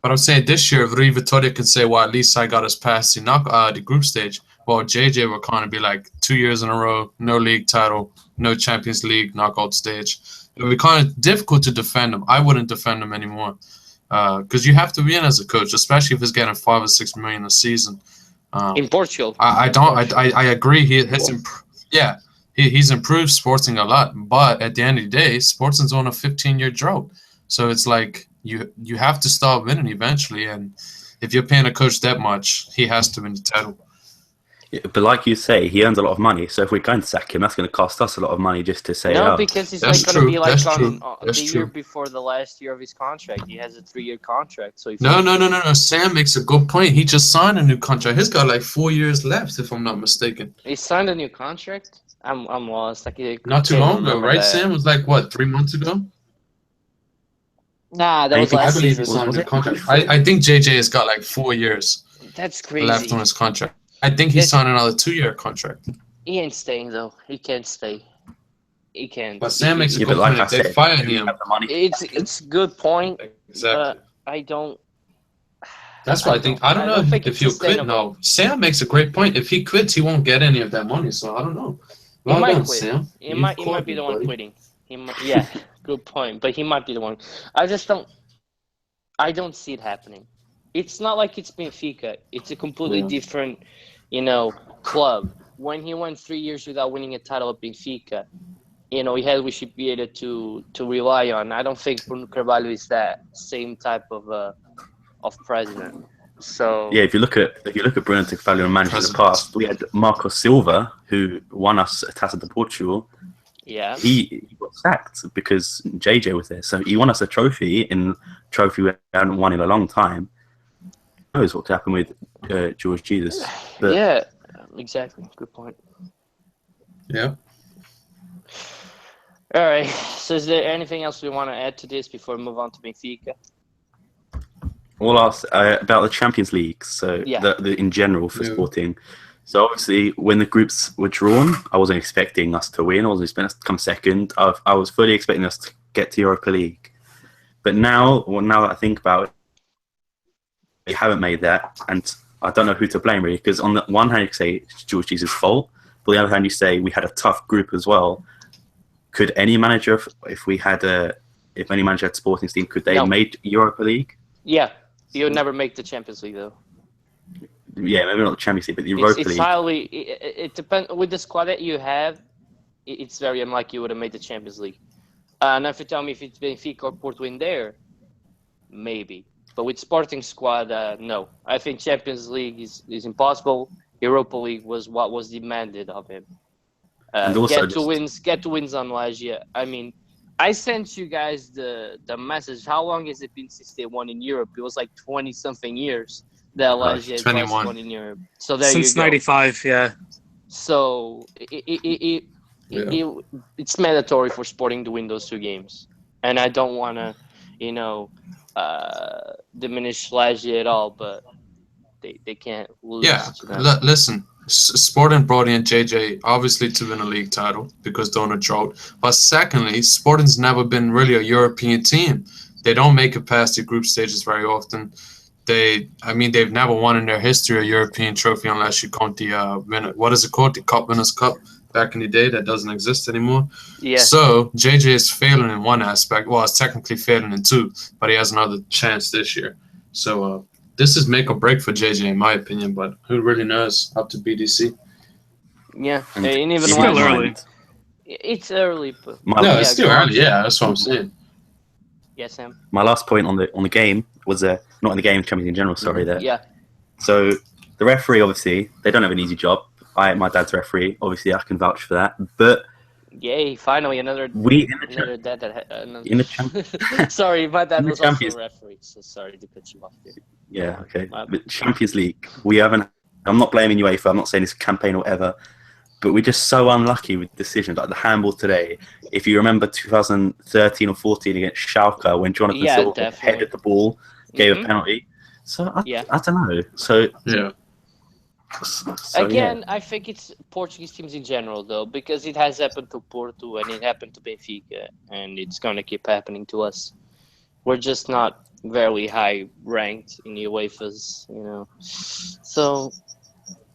But I'm saying this year, Rui Vitória can say, well, at least I got us past the group stage. Well, JJ will kind of be 2 years in a row, no league title, no Champions League knockout stage. It would be kind of difficult to defend him. I wouldn't defend him anymore because you have to win as a coach, especially if he's getting 5 or 6 million a season. In Portugal. I agree. He's improved Sporting a lot, but at the end of the day, Sporting's on a 15-year drought. So it's you have to start winning eventually, and if you're paying a coach that much, he has to win the title. Yeah, but like you say, he earns a lot of money. So if we're going to sack him, that's going to cost us a lot of money just to say. No, because it's That's like going to be like That's on That's the true. year before the last year of his contract. He has a 3-year contract. So No. Sam makes a good point. He just signed a new contract. He's got like 4 years left, if I'm not mistaken. He signed a new contract? I'm lost. Not too long ago, right, Sam? It was like, what, 3 months ago? Nah, that was I last believe he season. signed a new contract. I think JJ has got like 4 years That's crazy. left on his contract. I think he signed another 2-year contract. He ain't staying, though. He can't stay. He can't. But Sam makes a Yeah, good but like point. I If they said, fire we him, have the money. It's a good point, exactly. but I don't. That's why I think. I don't know think if it's he'll quit. sustainable. No, Sam makes a great point. If he quits, he won't get any of that money. So I don't know. He might done, quit. Sam. He might be the one quitting. Yeah, good point. But he might be the one. I don't see it happening. It's not like it's Benfica. It's a completely different, club. When he went 3 years without winning a title at Benfica, we should be able to rely on. I don't think Bruno Carvalho is that same type of president. So yeah, if you look at Bruno Carvalho and managers in the past, we had Marco Silva, who won us a Taça de Portugal. Yeah, he got sacked because JJ was there. So he won us a trophy we haven't won in a long time. Who knows what happened with George Jesus? But, yeah, exactly. Good point. Yeah. All right. So, is there anything else we want to add to this before we move on to Benfica? All else about the Champions League. So, Yeah. the in general for Sporting. So, obviously, when the groups were drawn, I wasn't expecting us to win. I wasn't expecting us to come second. I was fully expecting us to get to Europa League. But now that I think about it, we haven't made that, and I don't know who to blame really. Because on the one hand, you say it's George Jesus' fault, but on the other hand, you say we had a tough group as well. Could any manager, if any manager had Sporting's team, could they have made Europa League? Yeah, you would never make the Champions League though. Yeah, maybe not the Champions League, but the Europa League. It's highly. It depends with the squad that you have. It's very unlikely you would have made the Champions League. Now, if you tell me if it's Benfica or Porto in there, maybe. But with Sporting squad, no. I think Champions League is impossible. Europa League was what was demanded of him. Get to wins on Lazio. I mean, I sent you guys the message. How long has it been since they won in Europe? It was like 20-something years that Lazio has last won in Europe. So there since you go. Since 95, yeah. So it's mandatory for Sporting to win those 2 games. And I don't want to, diminish Lazio at all, but they can't lose. Yeah, listen, Sporting brought in JJ obviously to win a league title because they're on a drought. But secondly, Sporting's never been really a European team. They don't make it past the group stages very often. They've never won in their history a European trophy unless you count the what is it called? The Cup Winners' Cup back in the day that doesn't exist anymore. Yeah. So JJ is failing in one aspect. Well, it's technically failing in 2, but he has another chance this year. So this is make or break for JJ in my opinion, but who really knows? Up to BDC. Yeah, and even it's still early. It's early, but it's still early. Yeah, that's what I'm saying. Yeah, Sam. My last point on the game was not in the game, Champions in general. Sorry, there. Yeah. So the referee, obviously, they don't have an easy job. My dad's referee. Obviously, I can vouch for that. But yay! Finally, another dad that. Sorry, my dad was also a referee. So sorry to cut you off there. Yeah. Okay. But Champions League, we haven't. I'm not blaming UEFA. I'm not saying it's a campaign or whatever. But we're just so unlucky with decisions like the handball today. If you remember 2013 or 14 against Schalke when Jonathan Silva headed the ball, gave a penalty. So I don't know. So yeah. Again, I think it's Portuguese teams in general though, because it has happened to Porto and it happened to Benfica, and it's gonna keep happening to us. We're just not very high ranked in UEFA's, So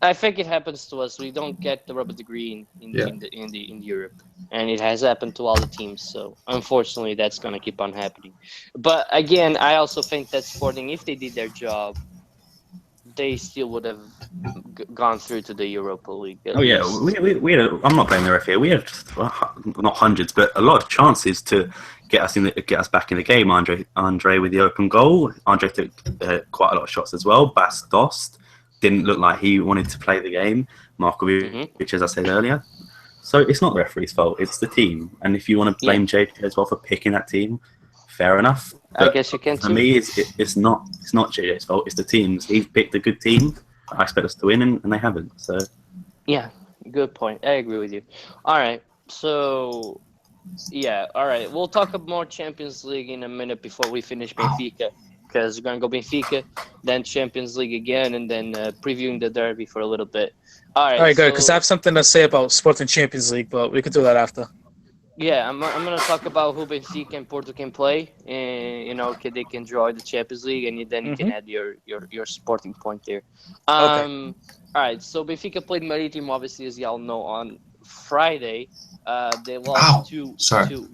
I think it happens to us. We don't get the rubber degree in Europe, and it has happened to all the teams. So unfortunately, that's gonna keep on happening. But again, I also think that Sporting, if they did their job, they still would have gone through to the Europa League. Oh yeah, we had. I'm not blaming the referee. We had not hundreds, but a lot of chances to get us back in the game. Andre with the open goal. Andre took quite a lot of shots as well. Bastos didn't look like he wanted to play the game. Markovic, as I said earlier. So it's not the referee's fault, it's the team. And if you want to blame JJ as well for picking that team, fair enough. But I guess you can. For me, it's not JJ's fault, it's the team's. He's picked a good team. I expect us to win, and they haven't. So yeah, good point. I agree with you. All right, so all right. We'll talk about more Champions League in a minute before we finish Benfica, because we're gonna go Benfica, then Champions League again, and then previewing the derby for a little bit. All right, good. Because I have something to say about Sporting Champions League, but we can do that after. Yeah, I'm gonna talk about who Benfica and Porto can play, and they can draw the Champions League, and then you can add your Sporting point there. Okay. All right, so Benfica played Marítimo, obviously, as y'all know, on Friday. They lost Ow. two. Sorry.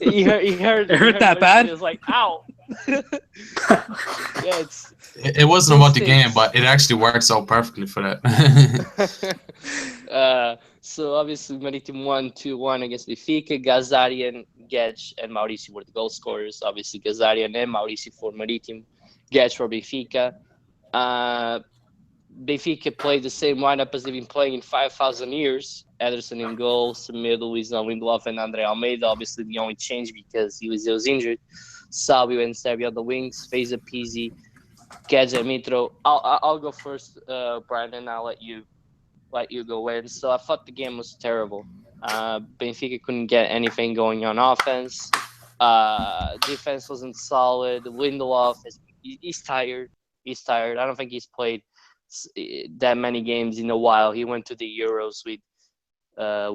He heard that bad? He was like, "Ow!" Yeah, It wasn't about the game, but it actually works out perfectly for that. So obviously Marítimo won 2-1 against Benfica. Gazarian, Gedge, and Mauricio were the goal scorers. Obviously Gazarian and Mauricio for Marítimo, Gedge for Benfica. Benfica played the same lineup as they've been playing in 5,000 years. Ederson in goal, Semedo, Luizão, Lindelof, and Andre Almeida. Obviously the only change because he was injured. Salvio and Serbia on the wings. Feza, Pizzi, Gedge, and Mitro. I'll go first, Brian, and I'll let you go in. So I thought the game was terrible. Benfica couldn't get anything going on offense. Defense wasn't solid. Lindelof he's tired. I don't think he's played that many games in a while. He went to the Euros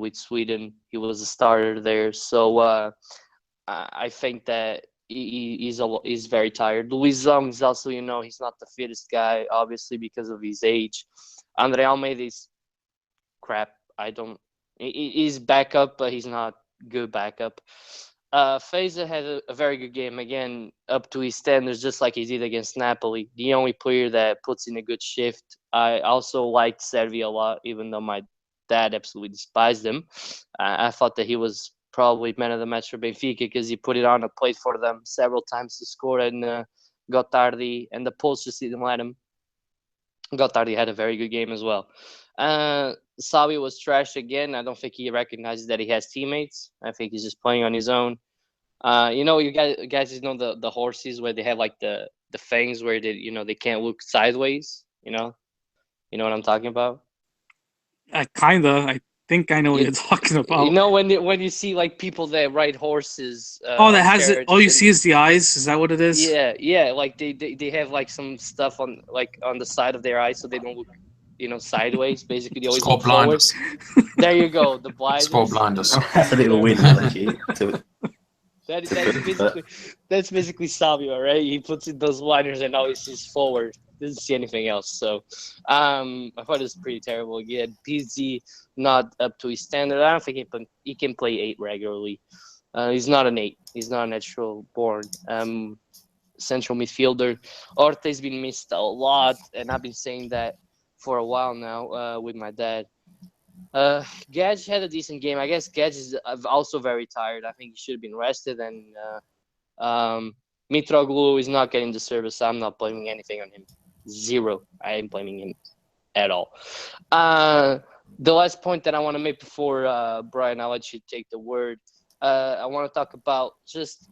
with Sweden. He was a starter there. So I think that he's very tired. Luizão is also, he's not the fittest guy, obviously, because of his age. Andre Almeida is crap. He's backup, but he's not good backup. Feza had a very good game, again, up to his standards, just like he did against Napoli. The only player that puts in a good shift. I also liked Servi a lot, even though my dad absolutely despised him. I thought that he was probably man of the match for Benfica because he put it on a plate for them several times to score, and Gotardi and the post just didn't let him. Gotardi had a very good game as well. Savi was trash again. I don't think he recognizes that he has teammates. I think he's just playing on his own. You guys know the horses where they have like the fangs where they can't look sideways. You know what I'm talking about? I think I know what you're talking about. When you see like people that ride horses. That has it. All you see is the eyes. Is that what it is? Yeah. Like they have like some stuff on the side of their eyes so they don't look, sideways. Basically, they always look forward. There you go. The blinders. It's called blinders. That's a little weird analogy. That's basically Savio, right? He puts in those blinders and always sees forward. Doesn't see anything else. So I thought it was pretty terrible. Again, PZ not up to his standard. I don't think he can play 8 regularly. He's not an 8. He's not a natural born central midfielder. Orte's been missed a lot, and I've been saying that for a while now with my dad. Gedge had a decent game. I guess Gedge is also very tired. I think he should have been rested. And Mitroglou is not getting the service. I'm not blaming anything on him. 0. I ain't blaming him at all. The last point that I want to make before, Brian, I'll let you take the word. I want to talk about just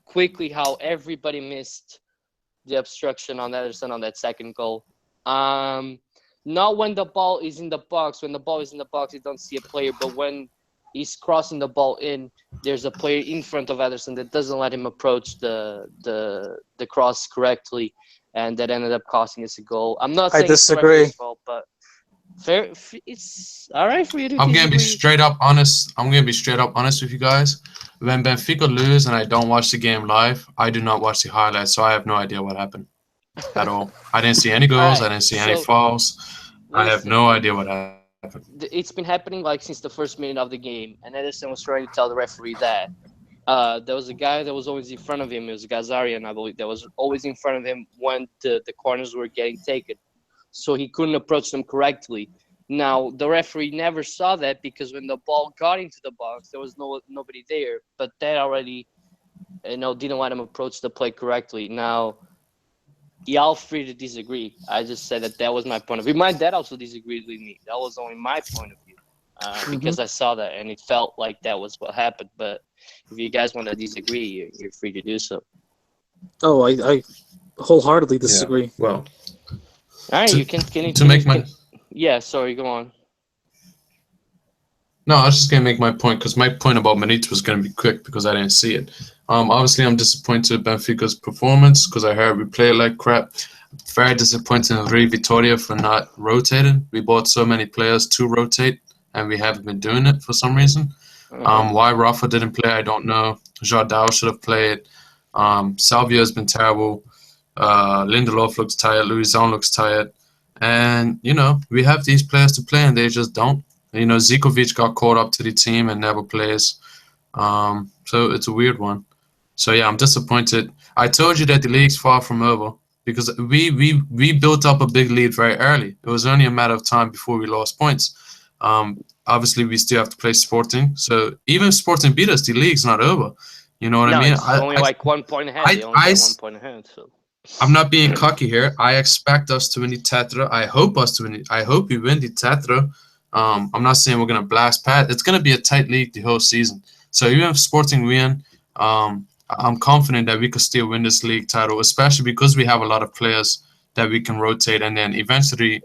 quickly how everybody missed the obstruction on Ederson on that second goal. Not when the ball is in the box. When the ball is in the box, you don't see a player. But when he's crossing the ball in, there's a player in front of Ederson that doesn't let him approach the cross correctly, and that ended up costing us a goal. I'm not saying I disagree. It's fault, but fair. It's all right for you to. I'm gonna be straight up honest. With you guys. When Benfica lose and I don't watch the game live, I do not watch the highlights, so I have no idea what happened at all. I didn't see any goals. Right. I didn't see any fouls. I have no idea what happened. It's been happening since the first minute of the game, and Ederson was trying to tell the referee that there was a guy that was always in front of him. It was Gazarian, I believe, that was always in front of him when the corners were getting taken. So he couldn't approach them correctly. Now, the referee never saw that because when the ball got into the box, there was nobody there. But that already, didn't let him approach the play correctly. Now, y'all free to disagree. I just said that was my point of view. My dad also disagreed with me. That was only my point of view because I saw that and it felt like that was what happened. But if you guys want to disagree, you're free to do so. Oh, I wholeheartedly disagree. Yeah. Well, all right, yeah, sorry, go on. No, I was just going to make my point because my point about Benito was going to be quick because I didn't see it. Obviously, I'm disappointed with Benfica's performance because I heard we played like crap. Very disappointed in Rui Vitória for not rotating. We bought so many players to rotate, and we haven't been doing it for some reason. Why Rafa didn't play, I don't know. Jardel should have played. Salvio has been terrible. Lindelof looks tired. Luizão looks tired. And, we have these players to play, and they just don't. Zikovic got caught up to the team and never plays. So it's a weird one. So, yeah, I'm disappointed. I told you that the league's far from over because we built up a big lead very early. It was only a matter of time before we lost points. Obviously, we still have to play Sporting. So even if Sporting beat us, the league's not over. You know what I mean? It's only like 1 point ahead. They only get 1 point ahead. So. I'm not being cocky here. I expect us to win the Tetra. I hope we win the Tetra. I'm not saying we're going to blast past. It's going to be a tight league the whole season. So even if Sporting win, I'm confident that we could still win this league title, especially because we have a lot of players that we can rotate. And then eventually,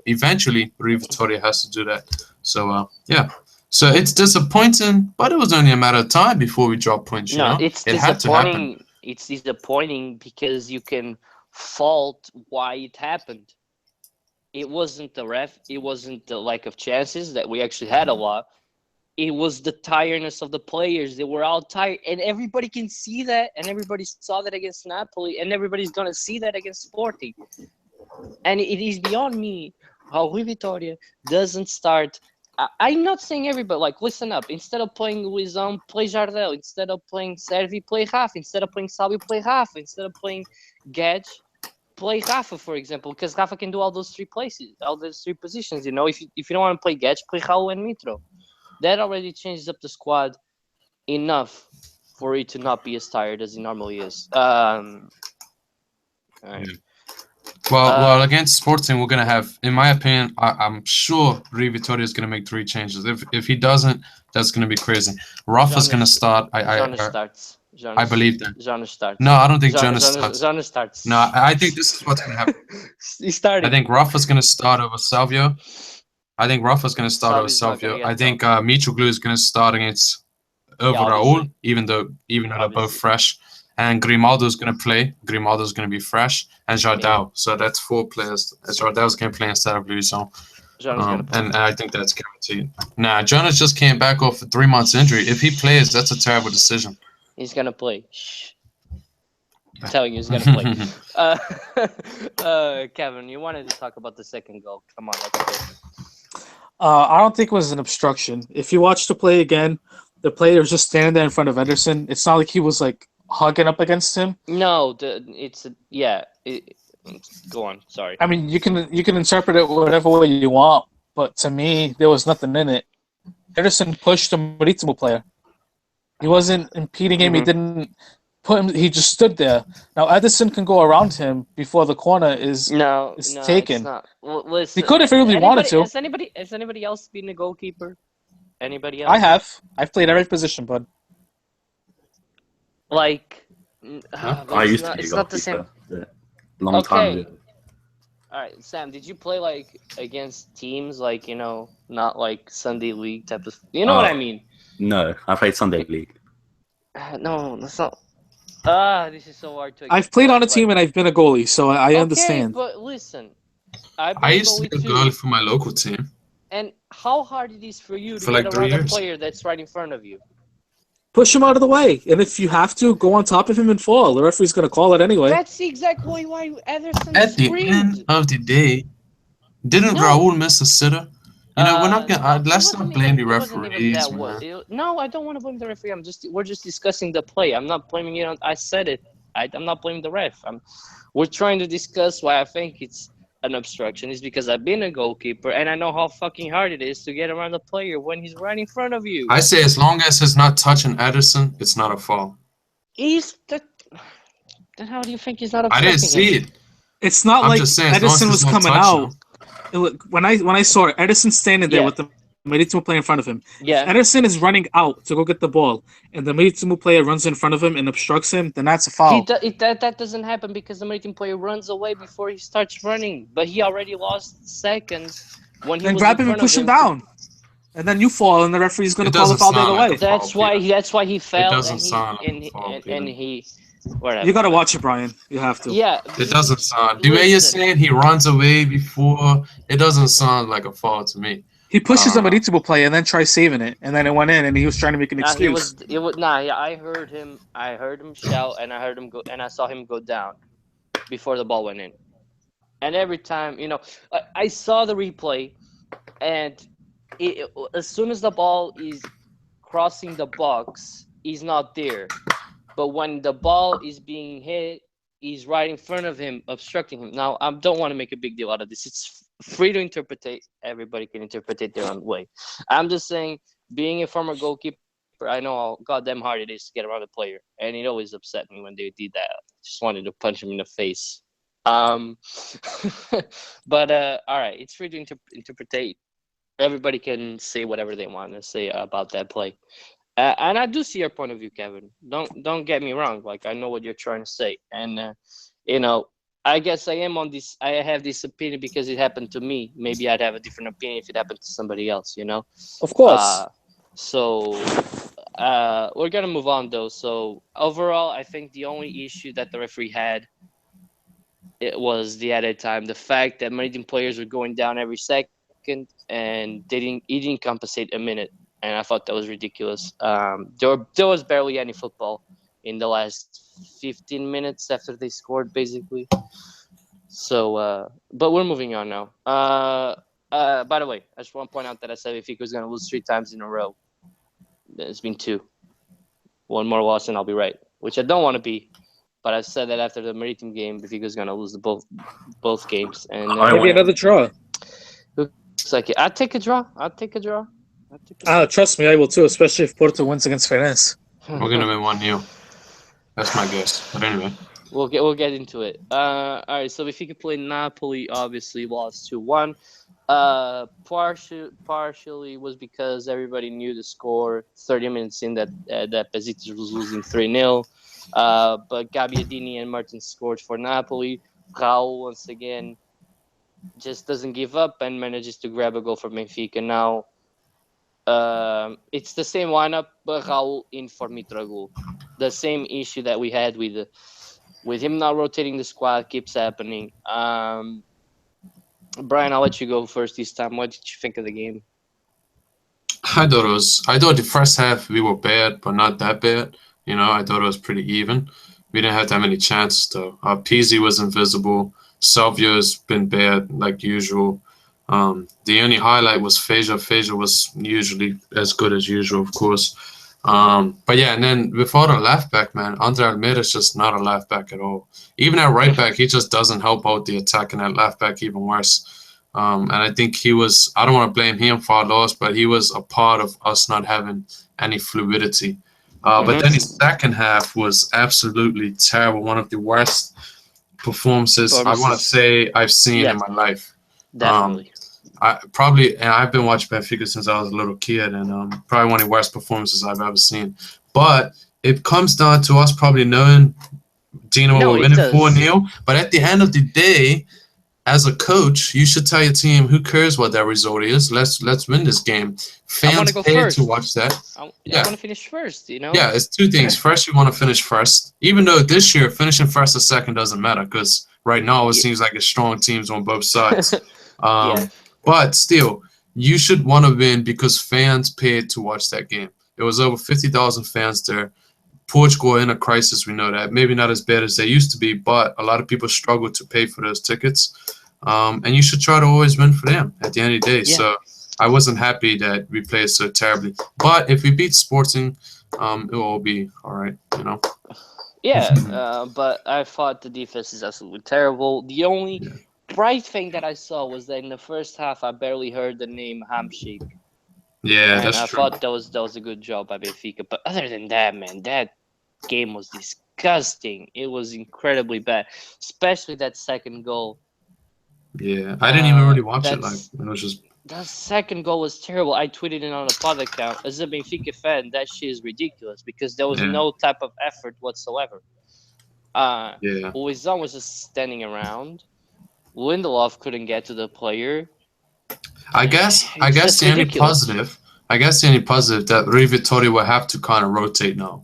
Rui Vitória has to do that. So, yeah. So it's disappointing, but it was only a matter of time before we dropped points. It had to happen. It's disappointing because you can fault why it happened. It wasn't the ref. It wasn't the lack of chances that we actually had a lot. It was the tiredness of the players. They were all tired, and everybody can see that, and everybody saw that against Napoli, and everybody's going to see that against Sporting. And it is beyond me how Rui Vitória doesn't start. I'm not saying everybody, listen up. Instead of playing Luizão, play Jardel. Instead of playing Servi, play Rafa. Instead of playing Salvio, play Rafa. Instead of playing Guedes, play Rafa, for example, because Rafa can do all those three positions. If you don't want to play Guedes, play Raul and Mitro. That already changes up the squad enough for it to not be as tired as he normally is. All right. Well, against Sporting, we're going to have, in my opinion, I'm sure Rui Vitória is going to make 3 changes. If he doesn't, that's going to be crazy. Rafa's going to start. Starts. I believe that. Jonas starts. No, I don't think Jonas starts. Jonas starts. No, I think this is what's going to happen. He started. I think Rafa's going to start over Salvio. I think Mitroglou is going to start against Raul, even though they're both fresh. And Grimaldo is going to play. Grimaldo is going to be fresh. And Jardel. So that's 4 players. Jardel's going to play instead of Luizão. And I think that's guaranteed. Nah, Jonas just came back off a 3 months injury. If he plays, that's a terrible decision. He's going to play. Shh. I'm telling you, he's going to play. Kevin, you wanted to talk about the second goal. Come on, let's go. I don't think it was an obstruction. If you watch the play again, the player was just standing there in front of Ederson. It's not like he was hugging up against him. No, go on. Sorry. I mean, you can interpret it whatever way you want, but to me, there was nothing in it. Ederson pushed a Marítimo player. He wasn't impeding him. He didn't put him. He just stood there. Now Ederson can go around him before the corner is taken. It's not. Well, listen, he could if he really wanted to. Has anybody else been a goalkeeper? Anybody else? I have. I've played every position, bud. I used to be a goalkeeper. Long time ago. All right, Sam, did you play against teams not Sunday league type of? You know what I mean? No, I played Sunday league. No, that's not. This is so hard to. I've played on a team and I've been a goalie, so I understand. But listen, I used to be a goalie for my local team. And how hard it is for you to get around a player that's right in front of you? Push him out of the way, and if you have to, go on top of him and fall. The referee's going to call it anyway. That's exactly why Ederson At the end of the day, didn't Raul miss a sitter? We're not gonna. Let's not blame the referees. No, I don't want to blame the referee. We're just discussing the play. I'm not blaming it. I said it. I'm not blaming the ref. We're trying to discuss why I think it's an obstruction is because I've been a goalkeeper and I know how fucking hard it is to get around the player when he's right in front of you. I say as long as he's not touching Edison, it's not a foul. Then how do you think he's not I obstructing didn't see him? it. It's not I'm like just saying, Edison was coming out. Him. When I saw it, Edison standing there with the Marítimo player in front of him. Yeah. If Edison is running out to go get the ball, and the Marítimo player runs in front of him and obstructs him, then that's a foul. That doesn't happen because the Marítimo player runs away before he starts running. But he already lost seconds when he then was grab in him and front push of him down. And then you fall, and the referee's going to call the foul the other way. That's why he fell. It doesn't sound like a foul, and he. Whatever. You got to watch it, Brian. You have to. Yeah. It doesn't sound. The way you're saying he runs away before, it doesn't sound like a foul to me. He pushes the Marítimo player and then tries saving it, and then it went in, and he was trying to make an excuse. I heard him shout, and I heard him go, and I saw him go down before the ball went in. And every time, I saw the replay, and as soon as the ball is crossing the box, he's not there. But when the ball is being hit, he's right in front of him, obstructing him. Now, I don't want to make a big deal out of this. It's free to interpret. Everybody can interpret it their own way. I'm just saying, being a former goalkeeper, I know how goddamn hard it is to get around a player. And it always upset me when they did that. I just wanted to punch him in the face. But, all right, it's free to interpret. Everybody can say whatever they want to say about that play. And I do see your point of view, Kevin. Don't get me wrong. Like, I know what you're trying to say. And, I guess I am on this. I have this opinion because it happened to me. Maybe I'd have a different opinion if it happened to somebody else, Of course. So we're going to move on, though. So overall, I think the only issue that the referee had, it was the added time. The fact that Marítimo players were going down every second and he didn't compensate a minute. And I thought that was ridiculous. There was barely any football in the last 15 minutes after they scored, basically. So, but we're moving on now. By the way, I just want to point out that I said Benfica was going to lose 3 times in a row. It's been 2. One more loss and I'll be right, which I don't want to be. But I said that after the Marítimo game, Benfica is going to lose both games. And maybe another draw. Looks like it. I'd take a draw. Trust me, I will too, especially if Porto wins against Feirense. We're gonna win 1-0. That's my guess. But anyway, we'll get into it. All right. So if you could play Napoli, obviously lost 2-1. Partially was because everybody knew the score. 30 minutes in that Besiktas was losing 3-0. But Gabbiadini and Martins scored for Napoli. Raul once again just doesn't give up and manages to grab a goal for Benfica. Now, it's the same lineup, but Raul in for Mitroglou. The same issue that we had with him not rotating the squad keeps happening. Brian, I'll let you go first this time. What did you think of the game? I thought the first half we were bad, but not that bad. I thought it was pretty even. We didn't have that many chances though. Pizzi was invisible. Salvio's been bad like usual. The only highlight was Feja. Feja was usually as good as usual, of course. But yeah, and then without a left back, man, Andre Almeida's just not a left back at all. Even at right back, he just doesn't help out the attack, and at left back even worse. And I think I don't want to blame him for our loss, but he was a part of us not having any fluidity. But then his second half was absolutely terrible. One of the worst performances I want to say I've seen in my life. Definitely. I've been watching Benfica since I was a little kid, and probably one of the worst performances I've ever seen. But it comes down to us probably knowing Dinamo will win 4-0. But at the end of the day, as a coach, you should tell your team, who cares what that result is? Let's win this game. Fans pay to watch that. I want to finish first, Yeah, it's 2 things. First, you want to finish first. Even though this year, finishing first or second doesn't matter, because right now it seems like it's strong teams on both sides. But still, you should want to win because fans paid to watch that game. There was over 50,000 fans there. Portugal in a crisis, we know that. Maybe not as bad as they used to be, but a lot of people struggle to pay for those tickets. And you should try to always win for them at the end of the day. Yeah. So I wasn't happy that we played so terribly. But if we beat Sporting, it will all be all right, Yeah, but I thought the defense is absolutely terrible. The only bright thing that I saw was that in the first half, I barely heard the name Hamsik. Yeah, and that's I true. thought that was a good job by Benfica. But other than that, man, that game was disgusting. It was incredibly bad, especially that second goal. Yeah, I didn't even really watch it. Like, it was just. That second goal was terrible. I tweeted it on the pod account. As a Benfica fan, that shit is ridiculous because there was no type of effort whatsoever. Luizão was just standing around. Lindelof couldn't get to the player. I guess the only positive that Rui Vitória will have to kind of rotate now.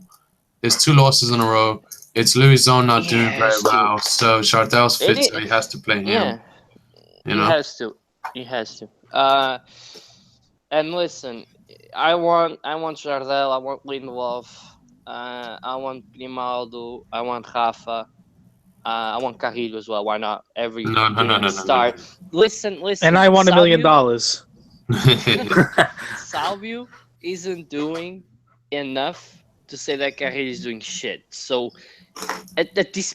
There's 2 losses in a row. It's Luizão not doing very well, so Jardel's fit, so he has to play him. Yeah, you know? He has to. And listen, I want Jardel, I want Lindelof, I want Grimaldo, I want Rafa, I want Carrillo as well. Why not? Every game start. No. Listen. And I want $1 million. Salvio isn't doing enough to say that Carrillo is doing shit. So at this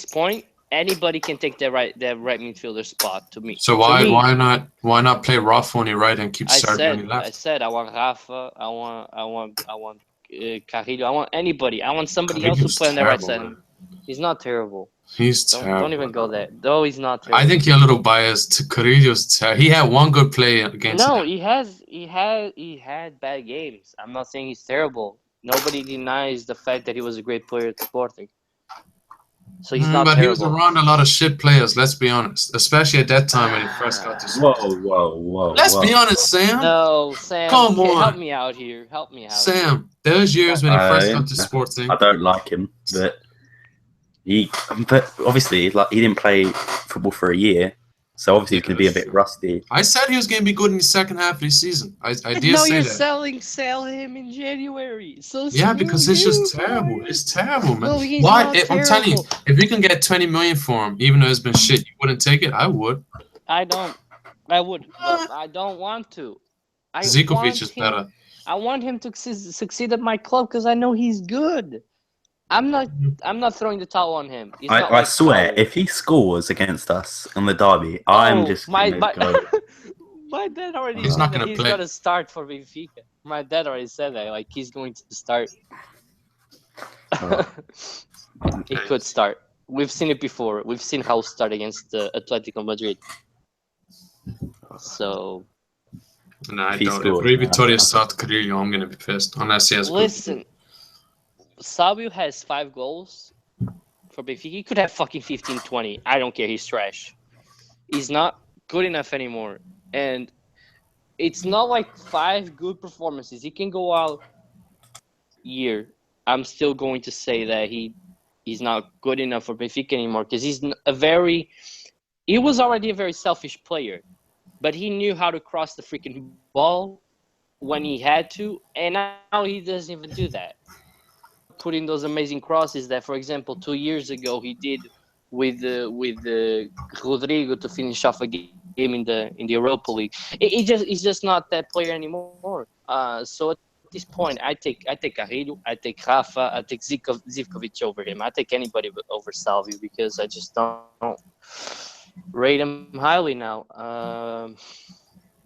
point, anybody can take that right midfielder spot to me. So why not play Rafa on your right and keep starting on your left? I said I want Rafa. I want Carrillo. I want anybody. I want somebody else to play on the right side. Man. He's not terrible. He's terrible. Don't even go there. No, he's not terrible. I think you're a little biased to Carrillo's terrible. He had one good play against. No, he had bad games. I'm not saying he's terrible. Nobody denies the fact that he was a great player at Sporting. So he's not terrible. He was around a lot of shit players, let's be honest. Especially at that time when he first got to Sporting. Whoa. Let's be honest, Sam. No, Sam. Come on. Help me out here. Sam, those years when he first got to Sporting. I don't like him, but obviously, like, he didn't play football for a year, so obviously he's going to be a bit rusty. I said he was going to be good in the second half of the season. I did say that. Sell him in January. So because it's just terrible. It's terrible, man. No, he's not terrible. I'm telling you, if we can get 20 million for him, even though it's been shit, you wouldn't take it? I would. I would, but I don't want to. Zikovic is better. I want him to succeed at my club because I know he's good. I'm not throwing the towel on him. I swear, if he scores against us on the derby, I'm just going to go. My dad already he's not going to play. He's going to start for Benfica. My dad already said that. Like, he's going to start. He could start. We've seen it before. We've seen how start against Atletico Madrid. So... No, I don't. If Rui Vitória starts Carrillo, I'm going to be pissed. Unless he has Listen, Salvio has 5 goals for Benfica. He could have fucking 15, 20. I don't care. He's trash. He's not good enough anymore. And it's not like 5 good performances. He can go out year. I'm still going to say that he's not good enough for Benfica anymore because he was already a very selfish player. But he knew how to cross the freaking ball when he had to, and now he doesn't even do that. Putting those amazing crosses that, for example, 2 years ago he did with Rodrigo to finish off a game in the Europa League. He's just not that player anymore. So at this point, I take Carrillo, I take Rafa, I take Zivkovic over him. I take anybody over Salvio because I just don't rate him highly now.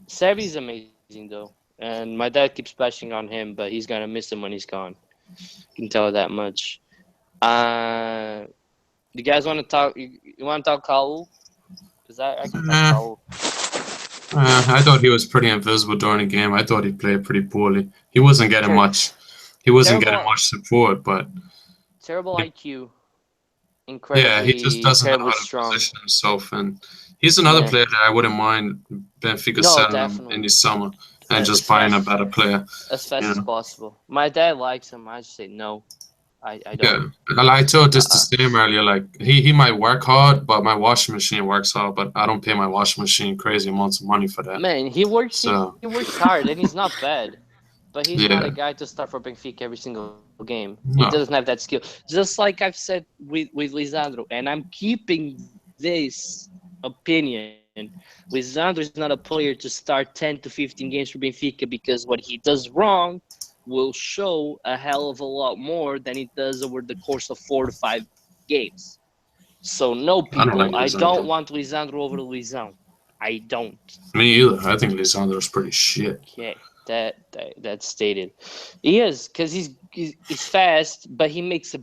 Sevi's amazing though, and my dad keeps bashing on him, but he's gonna miss him when he's gone. Can tell that much. You guys want to talk? You want to talk Kaul? Because I can talk Kaul. I thought he was pretty invisible during the game. I thought he played pretty poorly. He wasn't getting much. He wasn't getting much support, but terrible IQ. Incredibly, yeah, he just doesn't know how to position himself, and he's another player that I wouldn't mind Benfica selling him in the summer and just buying a better player as fast as possible. My dad likes him. I just say no. I don't. Yeah, I told this to Sam earlier. Like he might work hard, but my washing machine works hard. But I don't pay my washing machine crazy amounts of money for that. Man, he works. So. He works hard, and he's not bad. But he's not a guy to start for Benfica every single game. No. He doesn't have that skill. Just like I've said with Lisandro, and I'm keeping this opinion. Lisandro is not a player to start 10 to 15 games for Benfica because what he does wrong will show a hell of a lot more than it does over the course of 4 to 5 games. So no, I don't people, like I don't Lisandro. want Lisandro over Luizão. I don't. Me either. I think Lisandro's pretty shit. Okay, that's stated. He is, because he's fast, but he makes a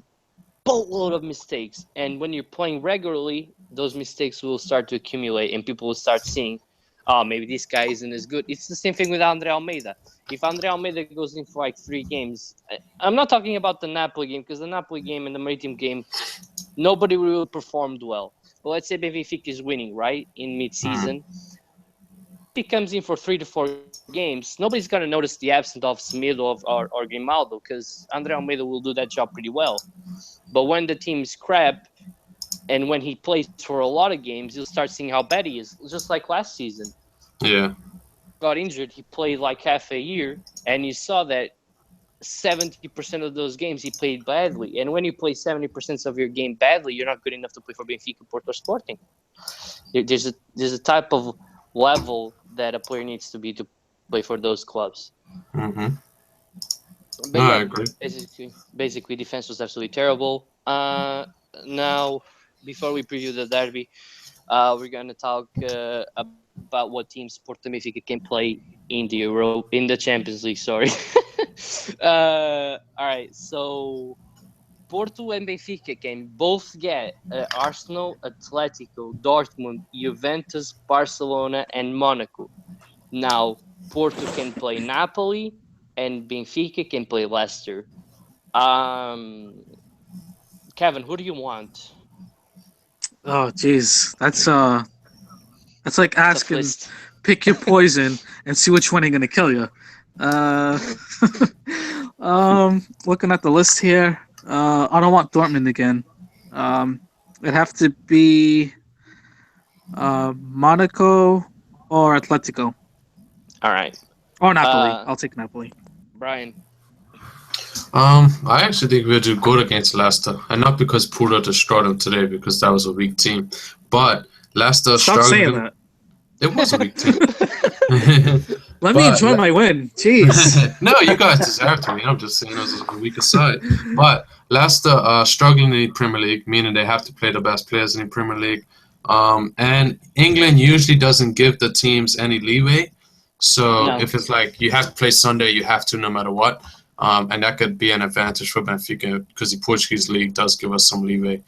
boatload of mistakes. And when you're playing regularly, those mistakes will start to accumulate, and people will start seeing, oh, maybe this guy isn't as good. It's the same thing with Andre Almeida. If Andre Almeida goes in for like 3 games, I'm not talking about the Napoli game, because the Napoli game and the Maritime game, nobody really performed well. But let's say Benfica is winning, right, in mid-season. He comes in for 3 to 4 games. Nobody's going to notice the absence of Smith or Grimaldo, because Andre Almeida will do that job pretty well. But when the team's crap, and when he plays for a lot of games, you'll start seeing how bad he is. Just like last season. Yeah. Got injured, he played like half a year, and you saw that 70% of those games he played badly. And when you play 70% of your game badly, you're not good enough to play for Benfica, Porto, or Sporting. There's a type of level that a player needs to be to play for those clubs. Mm-hmm. But I agree. Basically, defense was absolutely terrible. Now, before we preview the derby, we're going to talk about what teams Porto and Benfica can play in the Champions League. Sorry. All right, so Porto and Benfica can both get Arsenal, Atletico, Dortmund, Juventus, Barcelona, and Monaco. Now, Porto can play Napoli, and Benfica can play Leicester. Kevin, who do you want? Oh, jeez, that's like asking, pick your poison and see which one ain't gonna kill you. Looking at the list here, I don't want Dortmund again. It'd have to be Monaco or Atletico. All right. Or Napoli. I'll take Napoli. Brian. I actually think we'll do good against Leicester, and not because Porto destroyed them today, because that was a weak team. But Leicester Stop saying that. It was a weak team. Let me enjoy my win. Jeez. No, you guys deserve to win. I'm just saying it was a weaker side. But Leicester are struggling in the Premier League, meaning they have to play the best players in the Premier League. And England usually doesn't give the teams any leeway. So if it's like you have to play Sunday, you have to no matter what. And that could be an advantage for Benfica because the Portuguese league does give us some leeway.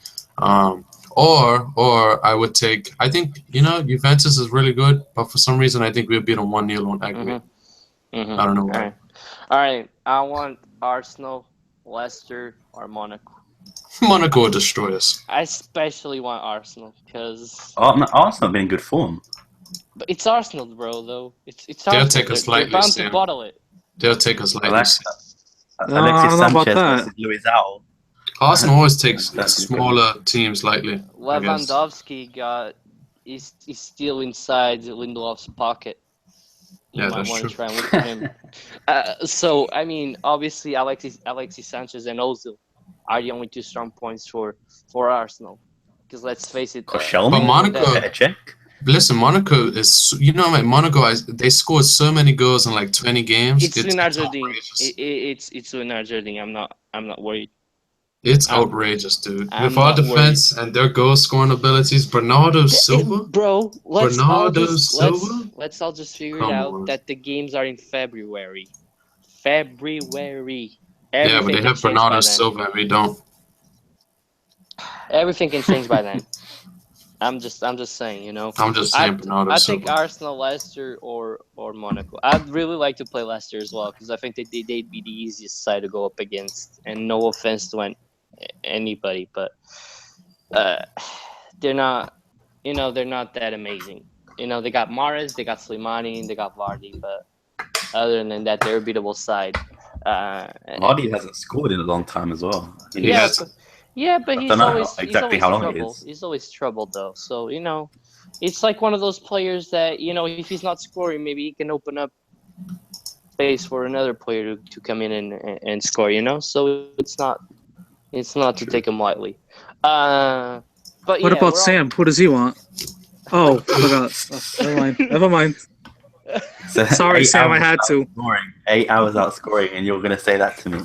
Or I would take, I think, Juventus is really good, but for some reason I think we'll beat them 1-0 on aggregate. Mm-hmm. I don't know why. All right. I want Arsenal, Leicester, or Monaco. Monaco will destroy us. I especially want Arsenal because Arsenal have been in good form. But it's Arsenal, bro. Though it's They'll Arsenal. take us lightly. They're bound to bottle it. They'll take us lightly. Alexis Sanchez versus Luizão. Arsenal always takes smaller teams lightly. Lewandowski is still inside Lindelof's pocket. You might want to try and look for him. So I mean, obviously, Alexis Sanchez and Ozil are the only 2 strong points for Arsenal. Because let's face it, but Monaco. Listen, Monaco is, Monaco, they scored so many goals in like 20 games. It's Leonard Jardim. I'm not worried. It's outrageous, dude. With our defense and their goal scoring abilities, Bernardo Silva. Let's all just figure it out that the games are in February. But they have Bernardo Silva and we don't. Everything can change by then. I'm just saying, I'm just saying Bernardo Silva. I think Arsenal, Leicester, or Monaco. I'd really like to play Leicester as well because I think they'd be the easiest side to go up against. And no offense to anybody, but they're not that amazing. They got Mahrez, they got Slimani, and they got Vardy, but other than that, they're a beatable side. Vardy hasn't scored in a long time as well. But he's always troubled though. So it's like one of those players that if he's not scoring, maybe he can open up space for another player to come in and score. So it's not to take him lightly. But what about Sam? What does he want? Oh, I forgot. Never mind. So Sorry, Sam, I had to. 8 hours out scoring, and you're going to say that to me.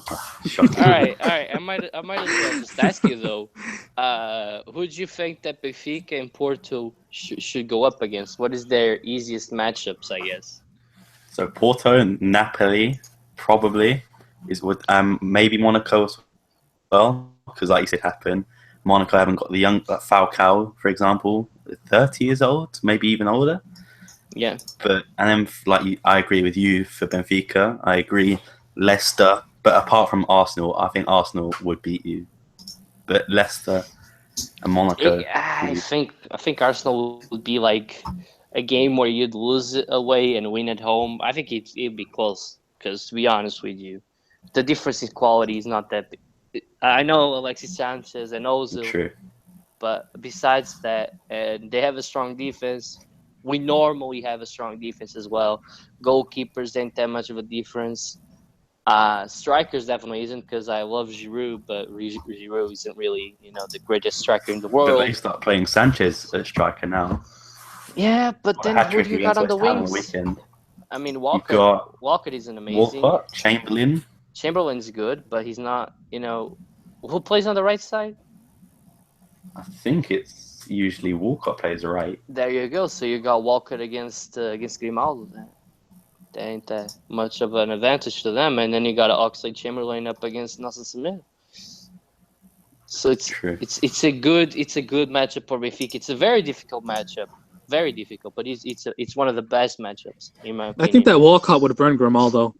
All right. I might as well just ask you though. Who do you think that Benfica and Porto should go up against? What is their easiest matchups? I guess. So Porto and Napoli probably is what. Maybe Monaco as well, because like you said, happened. Monaco haven't got the young Falcao, for example, 30 years old, maybe even older. Yeah. I agree with you for Benfica. I agree Leicester, but apart from Arsenal, I think Arsenal would beat you. But Leicester and Monaco. I think Arsenal would be like a game where you'd lose it away and win at home. I think it'd be close because, to be honest with you, the difference in quality is not that big. I know Alexis Sanchez and Ozil, True. But besides that, they have a strong defense. We normally have a strong defense as well. Goalkeepers ain't that much of a difference. Strikers definitely isn't, because I love Giroud, but Giroud isn't really, the greatest striker in the world. But they start playing Sanchez at striker now. Yeah, but then who do you got on the wings? I mean, Walker isn't amazing. Walcott, Chamberlain's good, but he's not, who plays on the right side? I think it's usually Walcott plays right. There you go. So you got Walcott against Grimaldo. That ain't that much of an advantage to them. And then you got Oxlade-Chamberlain up against Nelson Semedo. So it's a good matchup for Benfica. It's a very difficult matchup. Very difficult, but it's one of the best matchups in my opinion. I think that Walcott would burn Grimaldo.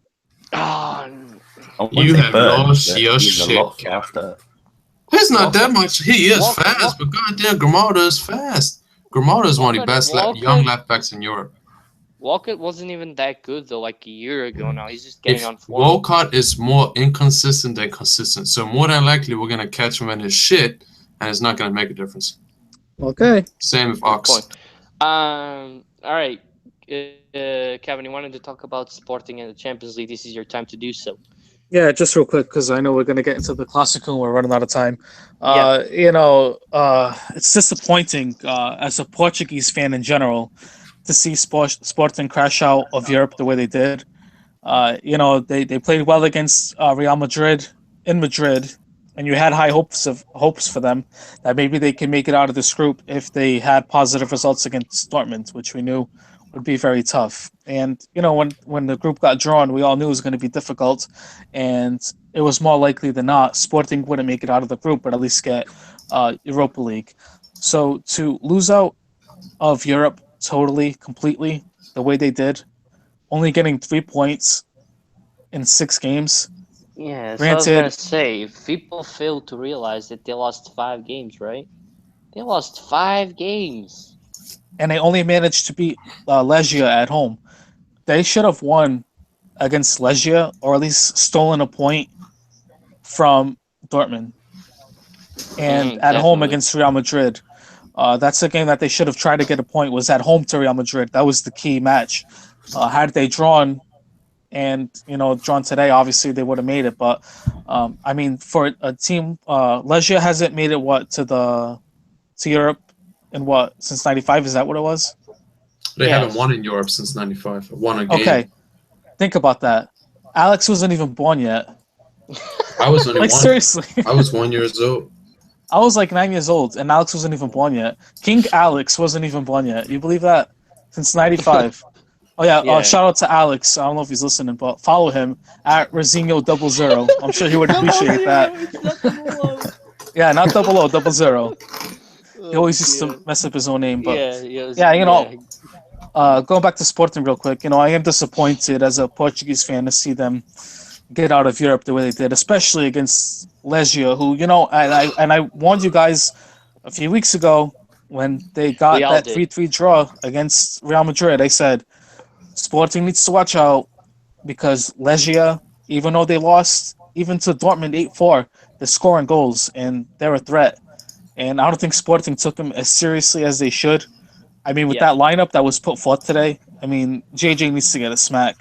You have lost your shit. He's not that much. He is fast, but goddamn, Grimaldo is fast. Grimaldo is one of the best young left backs in Europe. Walcott wasn't even that good though, like a year ago. Now he's just getting on form. Walcott is more inconsistent than consistent, so more than likely we're gonna catch him in his shit, and it's not gonna make a difference. Okay. Same with Ox. All right, Kevin, you wanted to talk about Sporting and the Champions League. This is your time to do so. Yeah, just real quick, because I know we're going to get into the Clásico and we're running out of time. It's disappointing as a Portuguese fan in general to see Sporting crash out of Europe the way they did. They played well against Real Madrid in Madrid, and you had high hopes for them that maybe they can make it out of this group if they had positive results against Dortmund, which we knew would be very tough. And when the group got drawn, we all knew it was going to be difficult, and it was more likely than not Sporting wouldn't make it out of the group, but at least get Europa League. So to lose out of Europe totally, completely, the way they did, only getting 3 points in 6 games. Yeah, so I was going to say, people fail to realize that they lost 5 games, right? They lost 5 games. And they only managed to beat Legia at home. They should have won against Legia, or at least stolen a point from Dortmund. And at home against Real Madrid. That's a game that they should have tried to get a point, was at home to Real Madrid. That was the key match. Had they drawn today, obviously they would have made it. But, for a team, Legia hasn't made it, to Europe in since 95? Is that what it was? They haven't won in Europe since 95. Won a game. Okay. Think about that. Alex wasn't even born yet. I was only seriously. I was 1 year old. I was 9 years old, and Alex wasn't even born yet. King Alex wasn't even born yet. You believe that? Since 95. Oh, yeah. Shout out to Alex. I don't know if he's listening, but follow him at Razinho00. I'm sure he would appreciate that. Yeah, not 00, 00. He always used to mess up his own name. But going back to Sporting real quick, I am disappointed as a Portuguese fan to see them get out of Europe the way they did, especially against Legia, who, I warned you guys a few weeks ago when they got that 3-3 draw against Real Madrid. I said, Sporting needs to watch out because Legia, even though they lost even to Dortmund 8-4, they're scoring goals and they're a threat. And I don't think Sporting took them as seriously as they should. I mean, with that lineup that was put forth today, JJ needs to get a smack.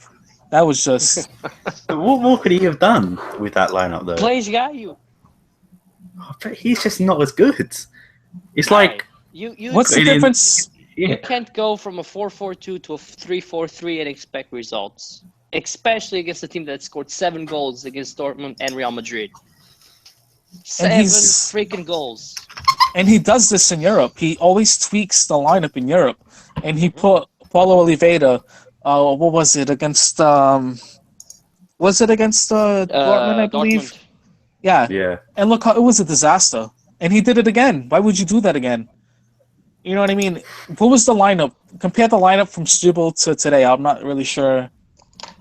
That was just... What more could he have done with that lineup, though? Plays you. But he's just not as good. It's like... What's the difference? You can't go from a 4-4-2 to a 3-4-3 and expect results, especially against a team that scored 7 goals against Dortmund and Real Madrid. 7 freaking goals. And he does this in Europe. He always tweaks the lineup in Europe. And he put Paulo Oliveira, what was it, against Dortmund, I believe? Dortmund. Yeah. And look, it was a disaster. And he did it again. Why would you do that again? You know what I mean? What was the lineup? Compare the lineup from Stubble to today. I'm not really sure.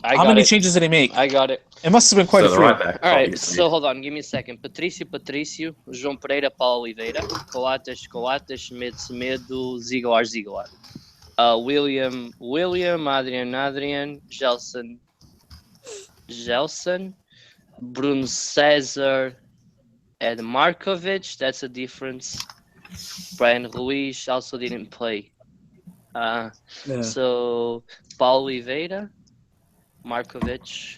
How many changes did he make? I got it. It must have been quite a few. All right, so hold on. Give me a second. Patrício, João Pereira, Paulo Oliveira, Coates, Semedo, Ziegler. William, Adrian, Gelson, Bruno César, and Markovic. That's a difference. Brian Ruiz also didn't play. So Paulo Oliveira, Markovic.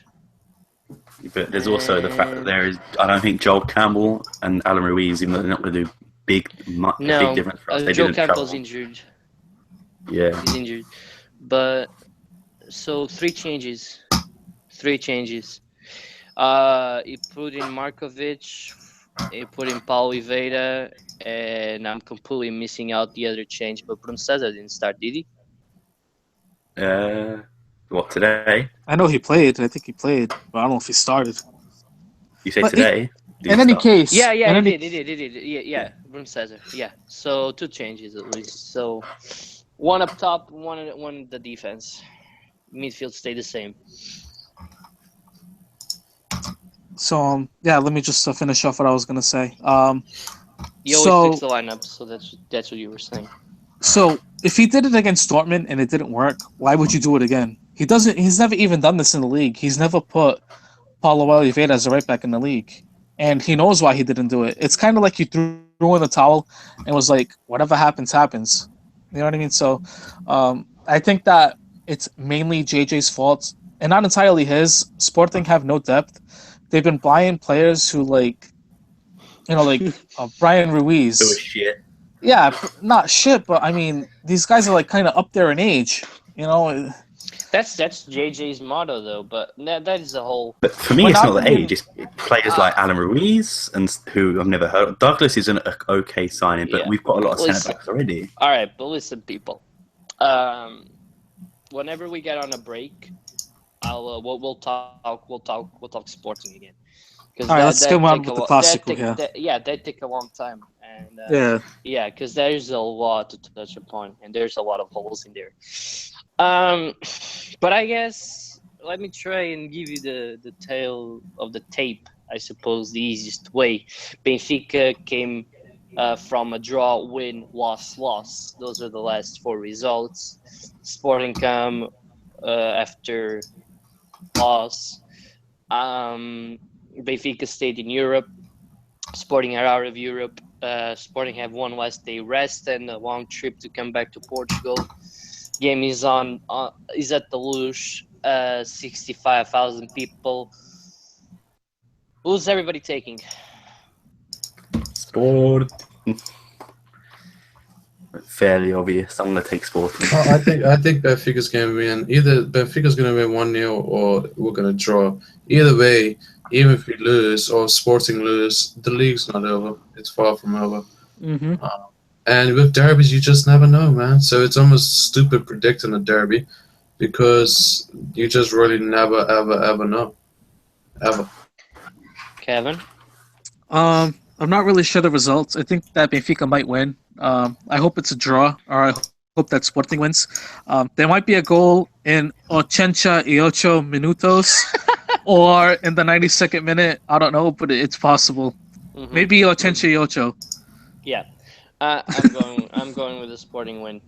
But there's also the fact that I don't think Joel Campbell and Alan Ruiz, even though they're not going to do big difference for us. Joel Campbell's injured. Yeah. He's injured. But, so 3 changes. He put in Markovic, he put in Paulo Oliveira, and I'm completely missing out the other change. But Bruno César didn't start, did he? What, today? I know he played. I think he played, but I don't know if he started. You say today? In any case. Yeah, he did. Yeah, Bruno César. Yeah. So 2 changes at least. So 1 up top, 1 in the defense. Midfield stayed the same. So, let me just finish off what I was going to say. You always fix the lineup, so that's what you were saying. So, if he did it against Dortmund and it didn't work, why would you do it again? He's never even done this in the league. He's never put Paulo Oliveira as a right back in the league. And he knows why he didn't do it. It's kind of like you threw in the towel and was like, whatever happens, happens. You know what I mean? So, I think that it's mainly JJ's fault, and not entirely his. Sporting have no depth. They've been buying players who, Brian Ruiz. It was shit. Yeah, not shit, but I mean, these guys are kind of up there in age, you know. That's JJ's motto, though. But that is the whole. But for me, it's not the age. It's players like Alan Ruiz, and who I've never heard of. Douglas is an okay signing, but we've got a lot of centre backs already. All right, but listen, people. Whenever we get on a break, we'll talk Sporting again. All right, let's go on with the Clásico. That take a long time, and because there's a lot to touch upon, and there's a lot of holes in there. But I guess let me try and give you the tale of the tape. I suppose the easiest way. Benfica came from a draw, win, loss. Those are the last 4 results. Sporting come after loss. Benfica stayed in Europe. Sporting are out of Europe. Sporting have 1 last day rest and a long trip to come back to Portugal. Game is is at the Luz. 65,000 people. Who's everybody taking? Sport. Fairly obvious. I'm going to take Sporting. I think Benfica's going to win. Either Benfica's going to win 1-0 or we're going to draw. Either way, even if we lose or Sporting lose, the league's not over. It's far from over. Mm-hmm. And with derbies, you just never know, man. So it's almost stupid predicting a derby because you just really never, ever know. Ever. Kevin? I'm not really sure the results. I think that Benfica might win. I hope it's a draw, or I hope that Sporting wins. There might be a goal in 88 minutos or in the 92nd minute. I don't know, but it's possible. Mm-hmm. Maybe 88. Yeah. I'm going with a Sporting win.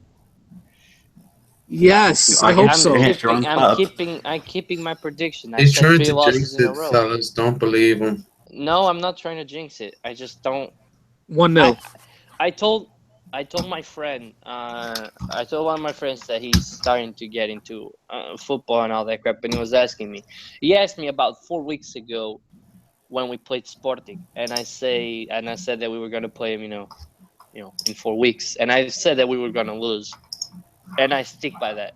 Yes, I hope so. I'm keeping my prediction. He's trying to jinx it, fellas. Don't believe him. No, I'm not trying to jinx it. I just don't. 1-0. I told my friend. I told one of my friends that he's starting to get into football and all that crap, and he was asking me. He asked me about 4 weeks ago when we played Sporting, and I said that we were going to play him, in 4 weeks, and I said that we were going to lose. and I stick by that.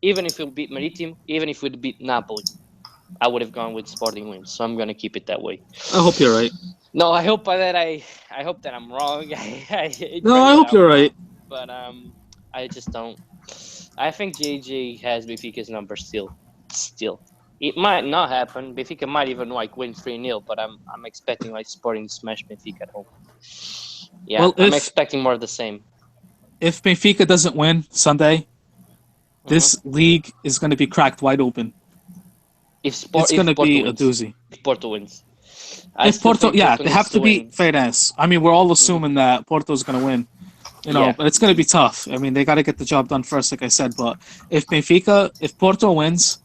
Even if we beat Maritimo, even if we beat Napoli, I would have gone with Sporting wins. So I'm gonna keep it that way. I hope you're right. No, I hope by that I hope that I'm wrong. I hope you're right. But I just don't. I think JJ has Benfica's number still. It might not happen. Benfica might even win 3-0, but I'm expecting Sporting to smash Benfica at home. Yeah, well, I'm expecting more of the same. If Benfica doesn't win Sunday, this league is going to be cracked wide open. It's going to be a doozy. If Porto wins. If Porto, they have to beat Feirense. I mean, we're all assuming that Porto's going to win. But it's going to be tough. I mean, they got to get the job done first, like I said. But if Porto wins,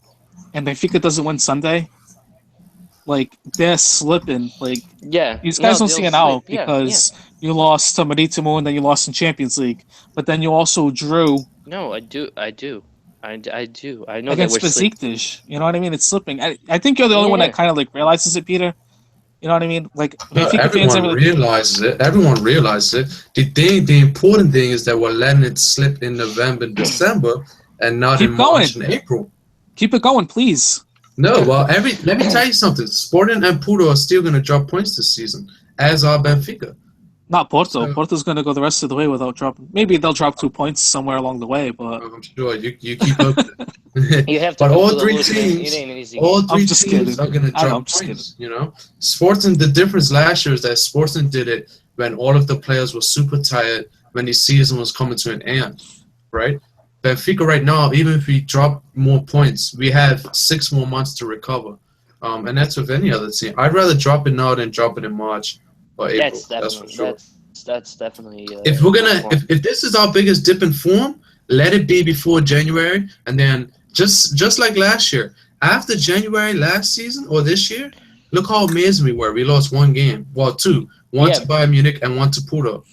and Benfica doesn't win Sunday, they're slipping. These guys don't see it out because you lost to Maritimo and then you lost in Champions League. But then you also drew. No, I do. I know against Besiktas. You know what I mean? It's slipping. I think you're the only one that kind of realizes it, Peter. You know what I mean? Everyone realizes it. Everyone realizes it. The important thing is that we're letting it slip in November, December, and not in March and April. Keep it going, please. No, well, let me tell you something. Sporting and Porto are still going to drop points this season, as are Benfica. Not Porto. Porto's going to go the rest of the way without dropping. Maybe they'll drop 2 points somewhere along the way, but I'm sure you keep up with it. You have to. But all three teams are going to drop points. Sporting. The difference last year is that Sporting did it when all of the players were super tired, when the season was coming to an end, right? Benfica right now, even if we drop more points, we have 6 more months to recover, and that's with any other team. I'd rather drop it now than drop it in March or April. That's for sure. That's definitely. If we're if this is our biggest dip in form, let it be before January, and then just like last year, after January last season or this year, look how amazing we were. We lost 1 game, 2, one to Bayern Munich and 1 to Porto.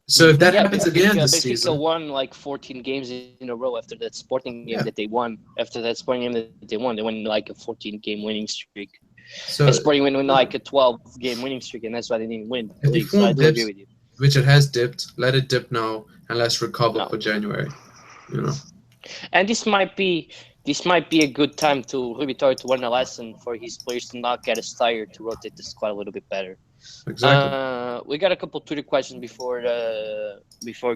So if that happens again this season, Benfica won 14 games in a row after that Sporting game that they won. After that Sporting game that they won a 14-game winning streak. So Sporting won a 12-game winning streak, and that's why they didn't win. So I do agree with you. Which it has dipped. Let it dip now, and let's recover for January. And this might be a good time to Rui Vitória to learn a lesson for his players to not get as tired, to rotate the squad a little bit better. Exactly. We got a couple Twitter questions before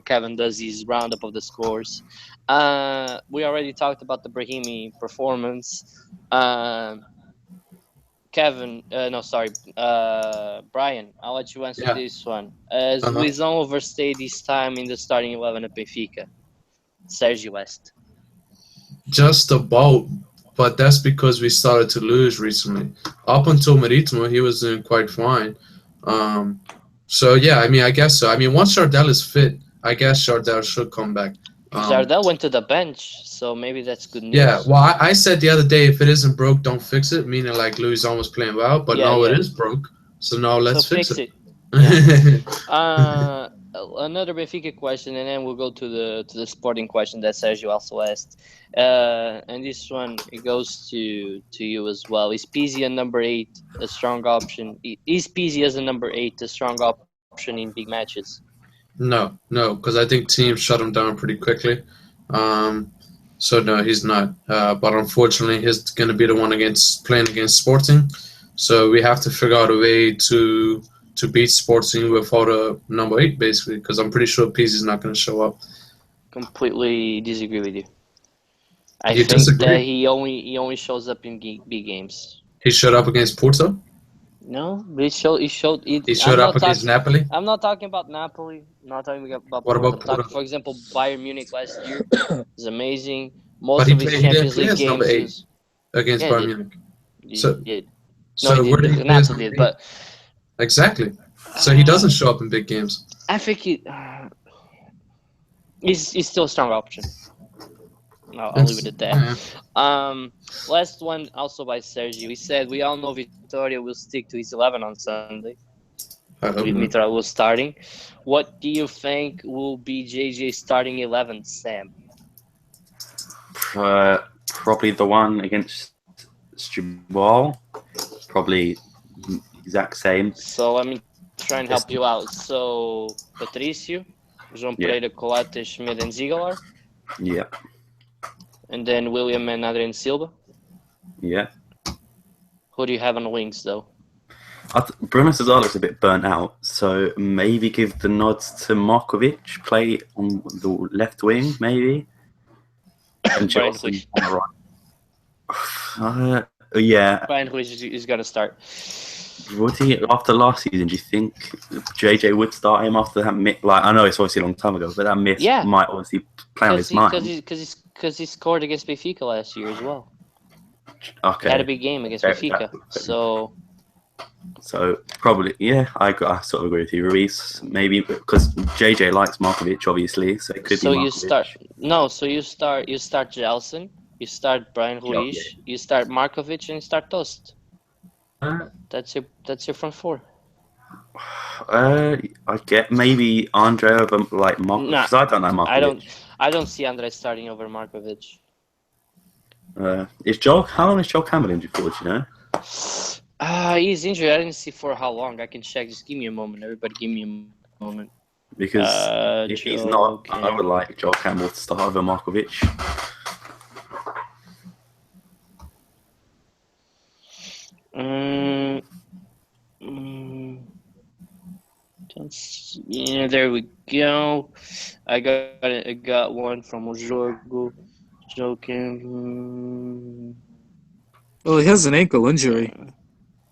Kevin does his roundup of the scores. We already talked about the Brahimi performance. Brian, I'll let you answer this one. Has Luizão overstayed his time in the starting 11 at Benfica? Sergio West. Just about, but that's because we started to lose recently. Up until Maritimo, he was doing quite fine. I guess so. I mean, once Jardel is fit, I guess Jardel should come back. Jardel went to the bench, so maybe that's good news. Yeah, well, I said the other day, if it isn't broke, don't fix it, meaning Luizão was playing well, but it is broke, so now let's fix it. Another Benfica question, and then we'll go to the Sporting question that Sergio also asked. And this one, it goes to you as well. Is Pizzi a number 8 a strong option? Is Pizzi as a number 8 a strong option in big matches? No, because I think teams shut him down pretty quickly. So no, he's not. But unfortunately, he's going to be the one playing against Sporting. So we have to figure out a way to beat Sporting without a number 8, basically, because I'm pretty sure Pizzi's not going to show up. Completely disagree with you. I think that he only shows up in big games. He showed up against Porto? No, but he showed up against Napoli? I'm not talking about Napoli. I'm not talking about Porto. What about Porto? For example, Bayern Munich last year was amazing. Most of his Champions League games number 8 against Bayern Munich. Napoli did, but exactly. So he doesn't show up in big games. I think he's still a strong option. I'll leave it at that. Yeah. Last one, also by Sergio. He said, we all know Vitória will stick to his 11 on Sunday. With Vitória will starting. What do you think will be JJ's starting 11, Sam? Probably the one against Stubal. Probably exact same. So let me try and help you out. So Patricio, João Pereira, Coates, Schmidt, and Ziegler. Yeah. And then William and Adrian Silva. Yeah. Who do you have on the wings, though? Bruno Cesar looks a bit burnt out, so maybe give the nods to Markovic, play on the left wing, maybe. And Chelsea on the right. Yeah. Brian Ruiz is going to start. After last season, do you think JJ would start him after that myth? Like, I know it's obviously a long time ago, but that myth might obviously play on his mind. Because he scored against Benfica last year as well. Okay. He had a big game against Benfica. So probably, yeah, I sort of agree with you. Ruiz, maybe, because JJ likes Markovic, obviously, so it could be Markovic. You start Gelson, you start Brian Ruiz, you start Markovic, and you start Tost. That's your front four. I get maybe Andre over like Markovic, because I don't know Markovic. I don't see Andre starting over Markovic. How long is Joel Campbell injured for? Do you know? He's injured. I didn't see for how long. I can check. Just give me a moment. Everybody, give me a moment. Because if he's not, I would like Joel Campbell to start over Markovic. Yeah, there we go. I got one from Jogo. Joking. Well, he has an ankle injury.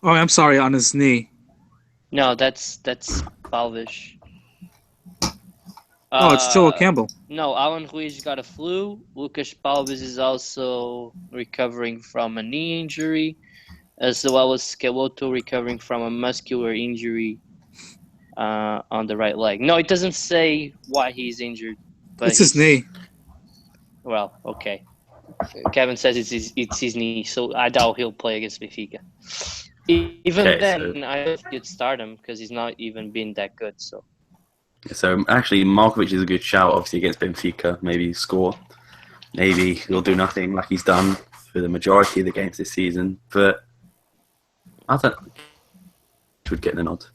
Oh, I'm sorry, on his knee. No, that's Palvish. It's Joel Campbell. No, Alan Ruiz got a flu. Lucas Palvis is also recovering from a knee injury, as well as Skeloto recovering from a muscular injury on the right leg. No, it doesn't say why he's injured. But it's his knee. Well, okay. Kevin says it's his knee, so I doubt he'll play against Benfica. Even then, I don't think you'd start him because he's not even been that good. So actually, Markovic is a good shout. Obviously against Benfica, maybe score, maybe he'll do nothing like he's done for the majority of the games this season. But I don't know. Would get the nod.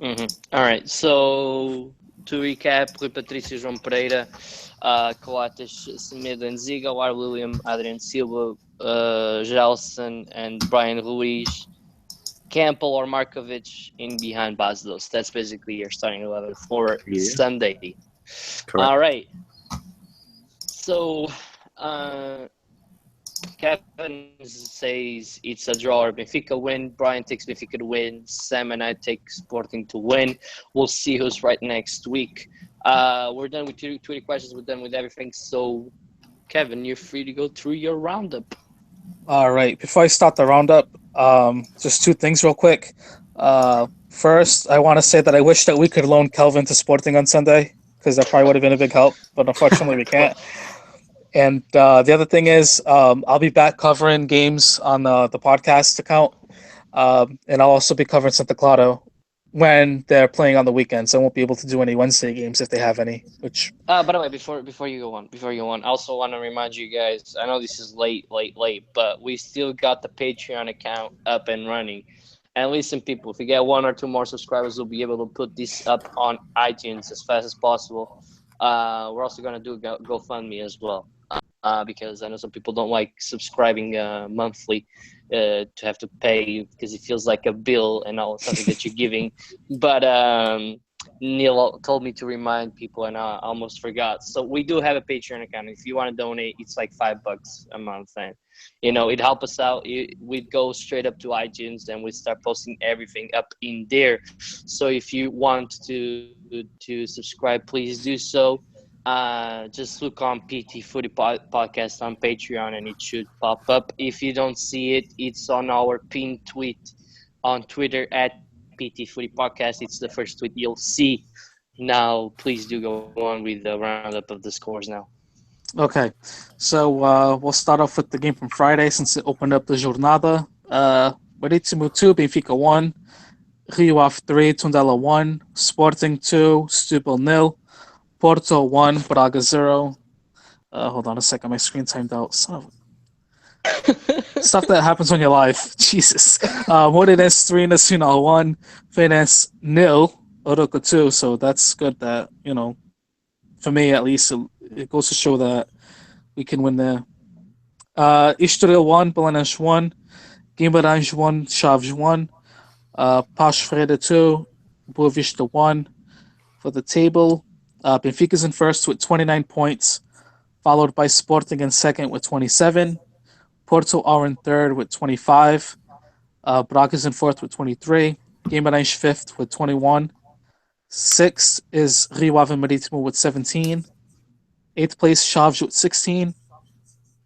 Mm-hmm. All right. So to recap, Rui Patrício, João Pereira, Coates, Semedo, and Ziga, William, Adrian Silva, Gelson, and Brian Ruiz, Campbell or Markovic in behind Bastos. That's basically your starting 11 for Sunday. Correct. All right. So Kevin says it's a draw or Benfica win. Brian takes Benfica to win. Sam and I take Sporting to win. We'll see who's right next week. We're done with 20 questions. We're done with everything. So, Kevin, you're free to go through your roundup. All right. Before I start the roundup, just two things real quick. First, I want to say that I wish that we could loan Kelvin to Sporting on Sunday because that probably would have been a big help, but unfortunately we can't. And the other thing is I'll be back covering games on the podcast account, and I'll also be covering Santa Clara when they're playing on the weekends. I won't be able to do any Wednesday games if they have any. Which by the way, before you go on, I also want to remind you guys. I know this is late, but we still got the Patreon account up and running. And listen, people, if we get 1 or 2 more subscribers, we'll be able to put this up on iTunes as fast as possible. We're also gonna do a GoFundMe as well. Because I know some people don't like subscribing monthly to have to pay because it feels like a bill and all something that you're giving. But Neil told me to remind people, and I almost forgot. So we do have a Patreon account. If you want to donate, it's like $5 a month, and it helps us out. We'd go straight up to iTunes and we start posting everything up in there. So if you want to subscribe, please do so. Just look on PTFootyPodcast on Patreon and it should pop up. If you don't see it, it's on our pinned tweet on Twitter at PTFootyPodcast. It's the first tweet you'll see. Now, please do go on with the roundup of the scores now. Okay, so we'll start off with the game from Friday since it opened up the Jornada. Marítimo 2, Benfica 1, Rio Ave 3, Tondela 1, Sporting 2, Setúbal 0, Porto 1, Braga 0. Hold on a second, my screen timed out. Stuff that happens when you're live. Jesus. Moreirense 3, Nacional 1, Feirense 0, Oroco 2. So that's good that, for me at least, it goes to show that we can win there. Estoril 1, Belenenses 1, Guimarães 1, Chaves 1, Paços Ferreira 2, Boa Vista 1. For the table, Benfica's in first with 29 points, followed by Sporting in second with 27. Porto are in third with 25. Braga's in fourth with 23. Guimarães fifth with 21. Sixth is Rio Ave Marítimo with 17. Eighth place, Chaves with 16.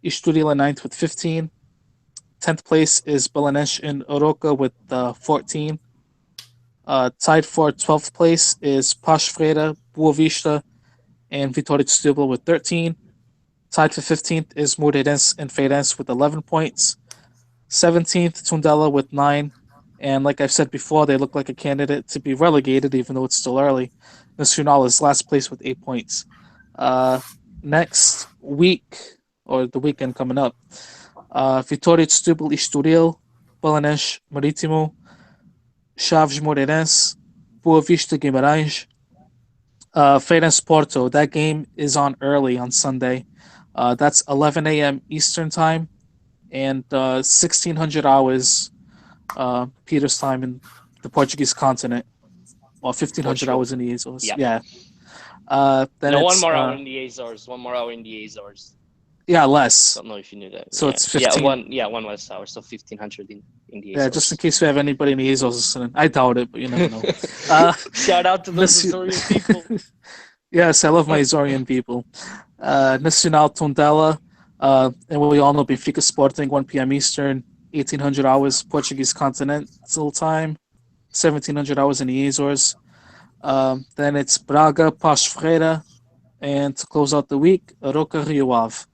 Estoril in ninth with 15. 10th place is Belenenses in Oroca with 14. Tied for 12th place is Paços Ferreira, Boa Vista, and Vitória de Setúbal with 13. Tied for 15th is Moreirense and Feirense with 11 points. 17th, Tondela with 9. And like I've said before, they look like a candidate to be relegated, even though it's still early. Nacional is last place with 8 points. Next week, or the weekend coming up, Vitória de Setúbal, Estoril, Belenenses, Marítimo, Chaves, Moreirense, Boa Vista, Guimarães, Feirense, Porto. That game is on early on Sunday. That's 11 a.m. Eastern time and 1600 hours Peter's time in the Portuguese continent, or 1500 hours in the Azores. Yeah. Then no, 1 more hour in the Azores. 1 more hour in the Azores. Yeah, less. I don't know if you knew that. So it's 15. Yeah, one less hour, so 1500 in the Azores. Yeah, just in case we have anybody in the Azores listening. I doubt it, but you never know. Shout out to those Azorian people. Yes, I love my Azorian people. Nacional, Tondela, and we all know Benfica Sporting, 1 p.m. Eastern, 1800 hours Portuguese continental time, 1700 hours in the Azores. Then it's Braga, Paços Ferreira, and to close out the week, Oroca, Rio Ave.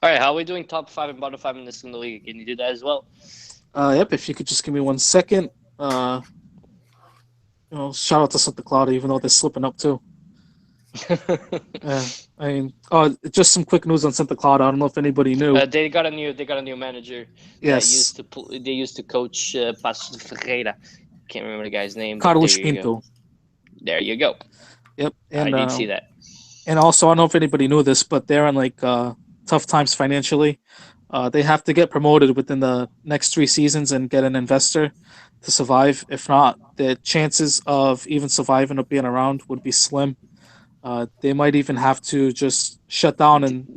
All right, how are we doing top 5 and bottom 5 in this in the league? Can you do that as well? Yep, if you could just give me 1 second. Shout out to Santa Clara, even though they're slipping up too. Just some quick news on Santa Clara. I don't know if anybody knew. They got a new manager. Yes. They used to coach Paços Ferreira. Can't remember the guy's name. Carlos Pinto. There you go. Yep. And, I did see that. And also, I don't know if anybody knew this, but they're in tough times financially. They have to get promoted within the next 3 seasons and get an investor to survive. If not, the chances of even surviving or being around would be slim. They might even have to just shut down and,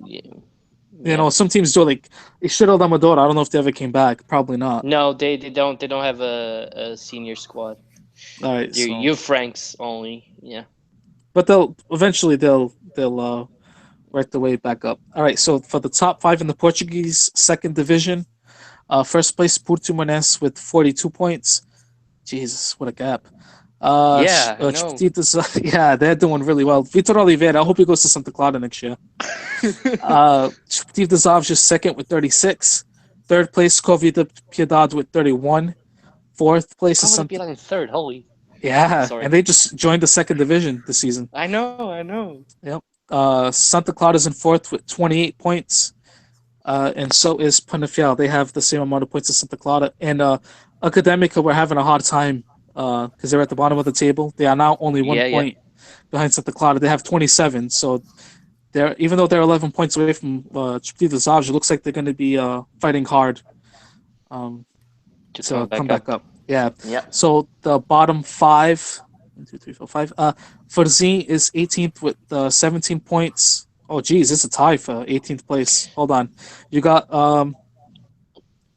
some teams do Estrela da Amadora. I don't know if they ever came back. Probably not. No, they don't. They don't have a senior squad. All right. You Franks only. Yeah. But they'll work the way back up. All right. So for the top 5 in the Portuguese second division, first place Portimonense with 42 points. Jesus, what a gap. Yeah, they're doing really well. Vitor Oliveira, I hope he goes to Santa Clara next year. Deportivo das Aves just second with 36. Third place, Cova da Piedade with 31. Fourth place is Santa Piedade in third. Holy. Yeah, and they just joined the second division this season. I know. Yep. Santa Clara's in fourth with 28 points. And so is Penafiel. They have the same amount of points as Santa Clara. And Académica were having a hard time because they're at the bottom of the table. They are now only 1 point behind Santa Clara. They have 27. So even though they're 11 points away from Deportivo das Aves, it looks like they're going to be fighting hard to come back up. Yeah. So the bottom 5, 1, 2, 3, 4, 5. Varzim is 18th with 17 points. Oh, geez, it's a tie for 18th place. Hold on. You got, oh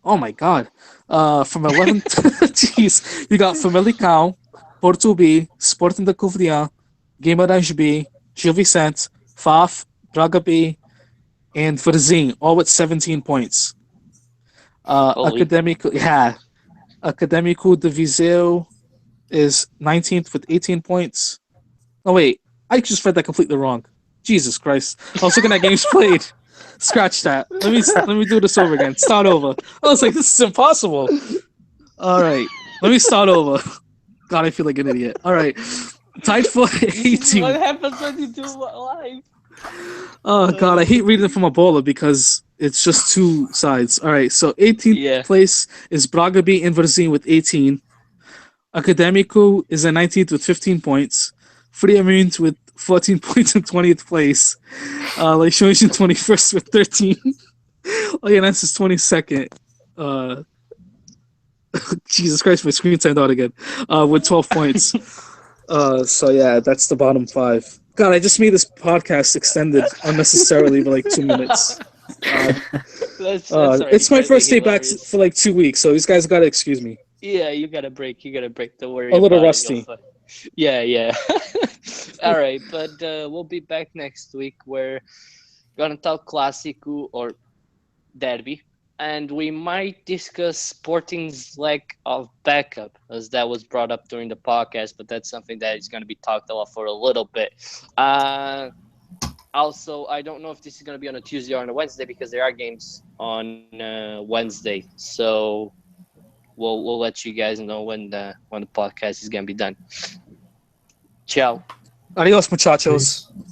my God. From 11th, geez. You got Famalicão, Porto B, Sporting da Covilhã, Guimarães B, Gil Vicente, Faf, Braga B, and Varzim, all with 17 points. Académico de Viseu is 19th with 18 points. Oh, wait. I just read that completely wrong. Jesus Christ. I was looking at games played. Scratch that. Let me do this over again. Start over. I was like, this is impossible. All right. Let me start over. God, I feel like an idiot. All right. Tied for 18. What happens when you do live? Oh, God. I hate reading it from a bowler because it's just 2 sides. All right. So 18th place is Braga B and Varzim with 18. Académico is in 19th with 15 points. Friamunt with 14 points in 20th place. Leishon's in 21st with 13. Lioness is 22nd. Jesus Christ, my screen timed out again. With 12 points. So yeah, that's the bottom 5. God, I just made this podcast extended unnecessarily by like 2 minutes. That's it's my first day back for like 2 weeks, so these guys gotta excuse me. Yeah, you got a break. Don't worry. A little rusty. Yeah. All right, but we'll be back next week. We're gonna talk Clásico or Derby, and we might discuss Sporting's lack of backup, as that was brought up during the podcast. But that's something that is going to be talked about for a little bit. Also, I don't know if this is going to be on a Tuesday or on a Wednesday because there are games on Wednesday. So we'll let you guys know when the podcast is going to be done. Ciao. Adios, muchachos. Peace.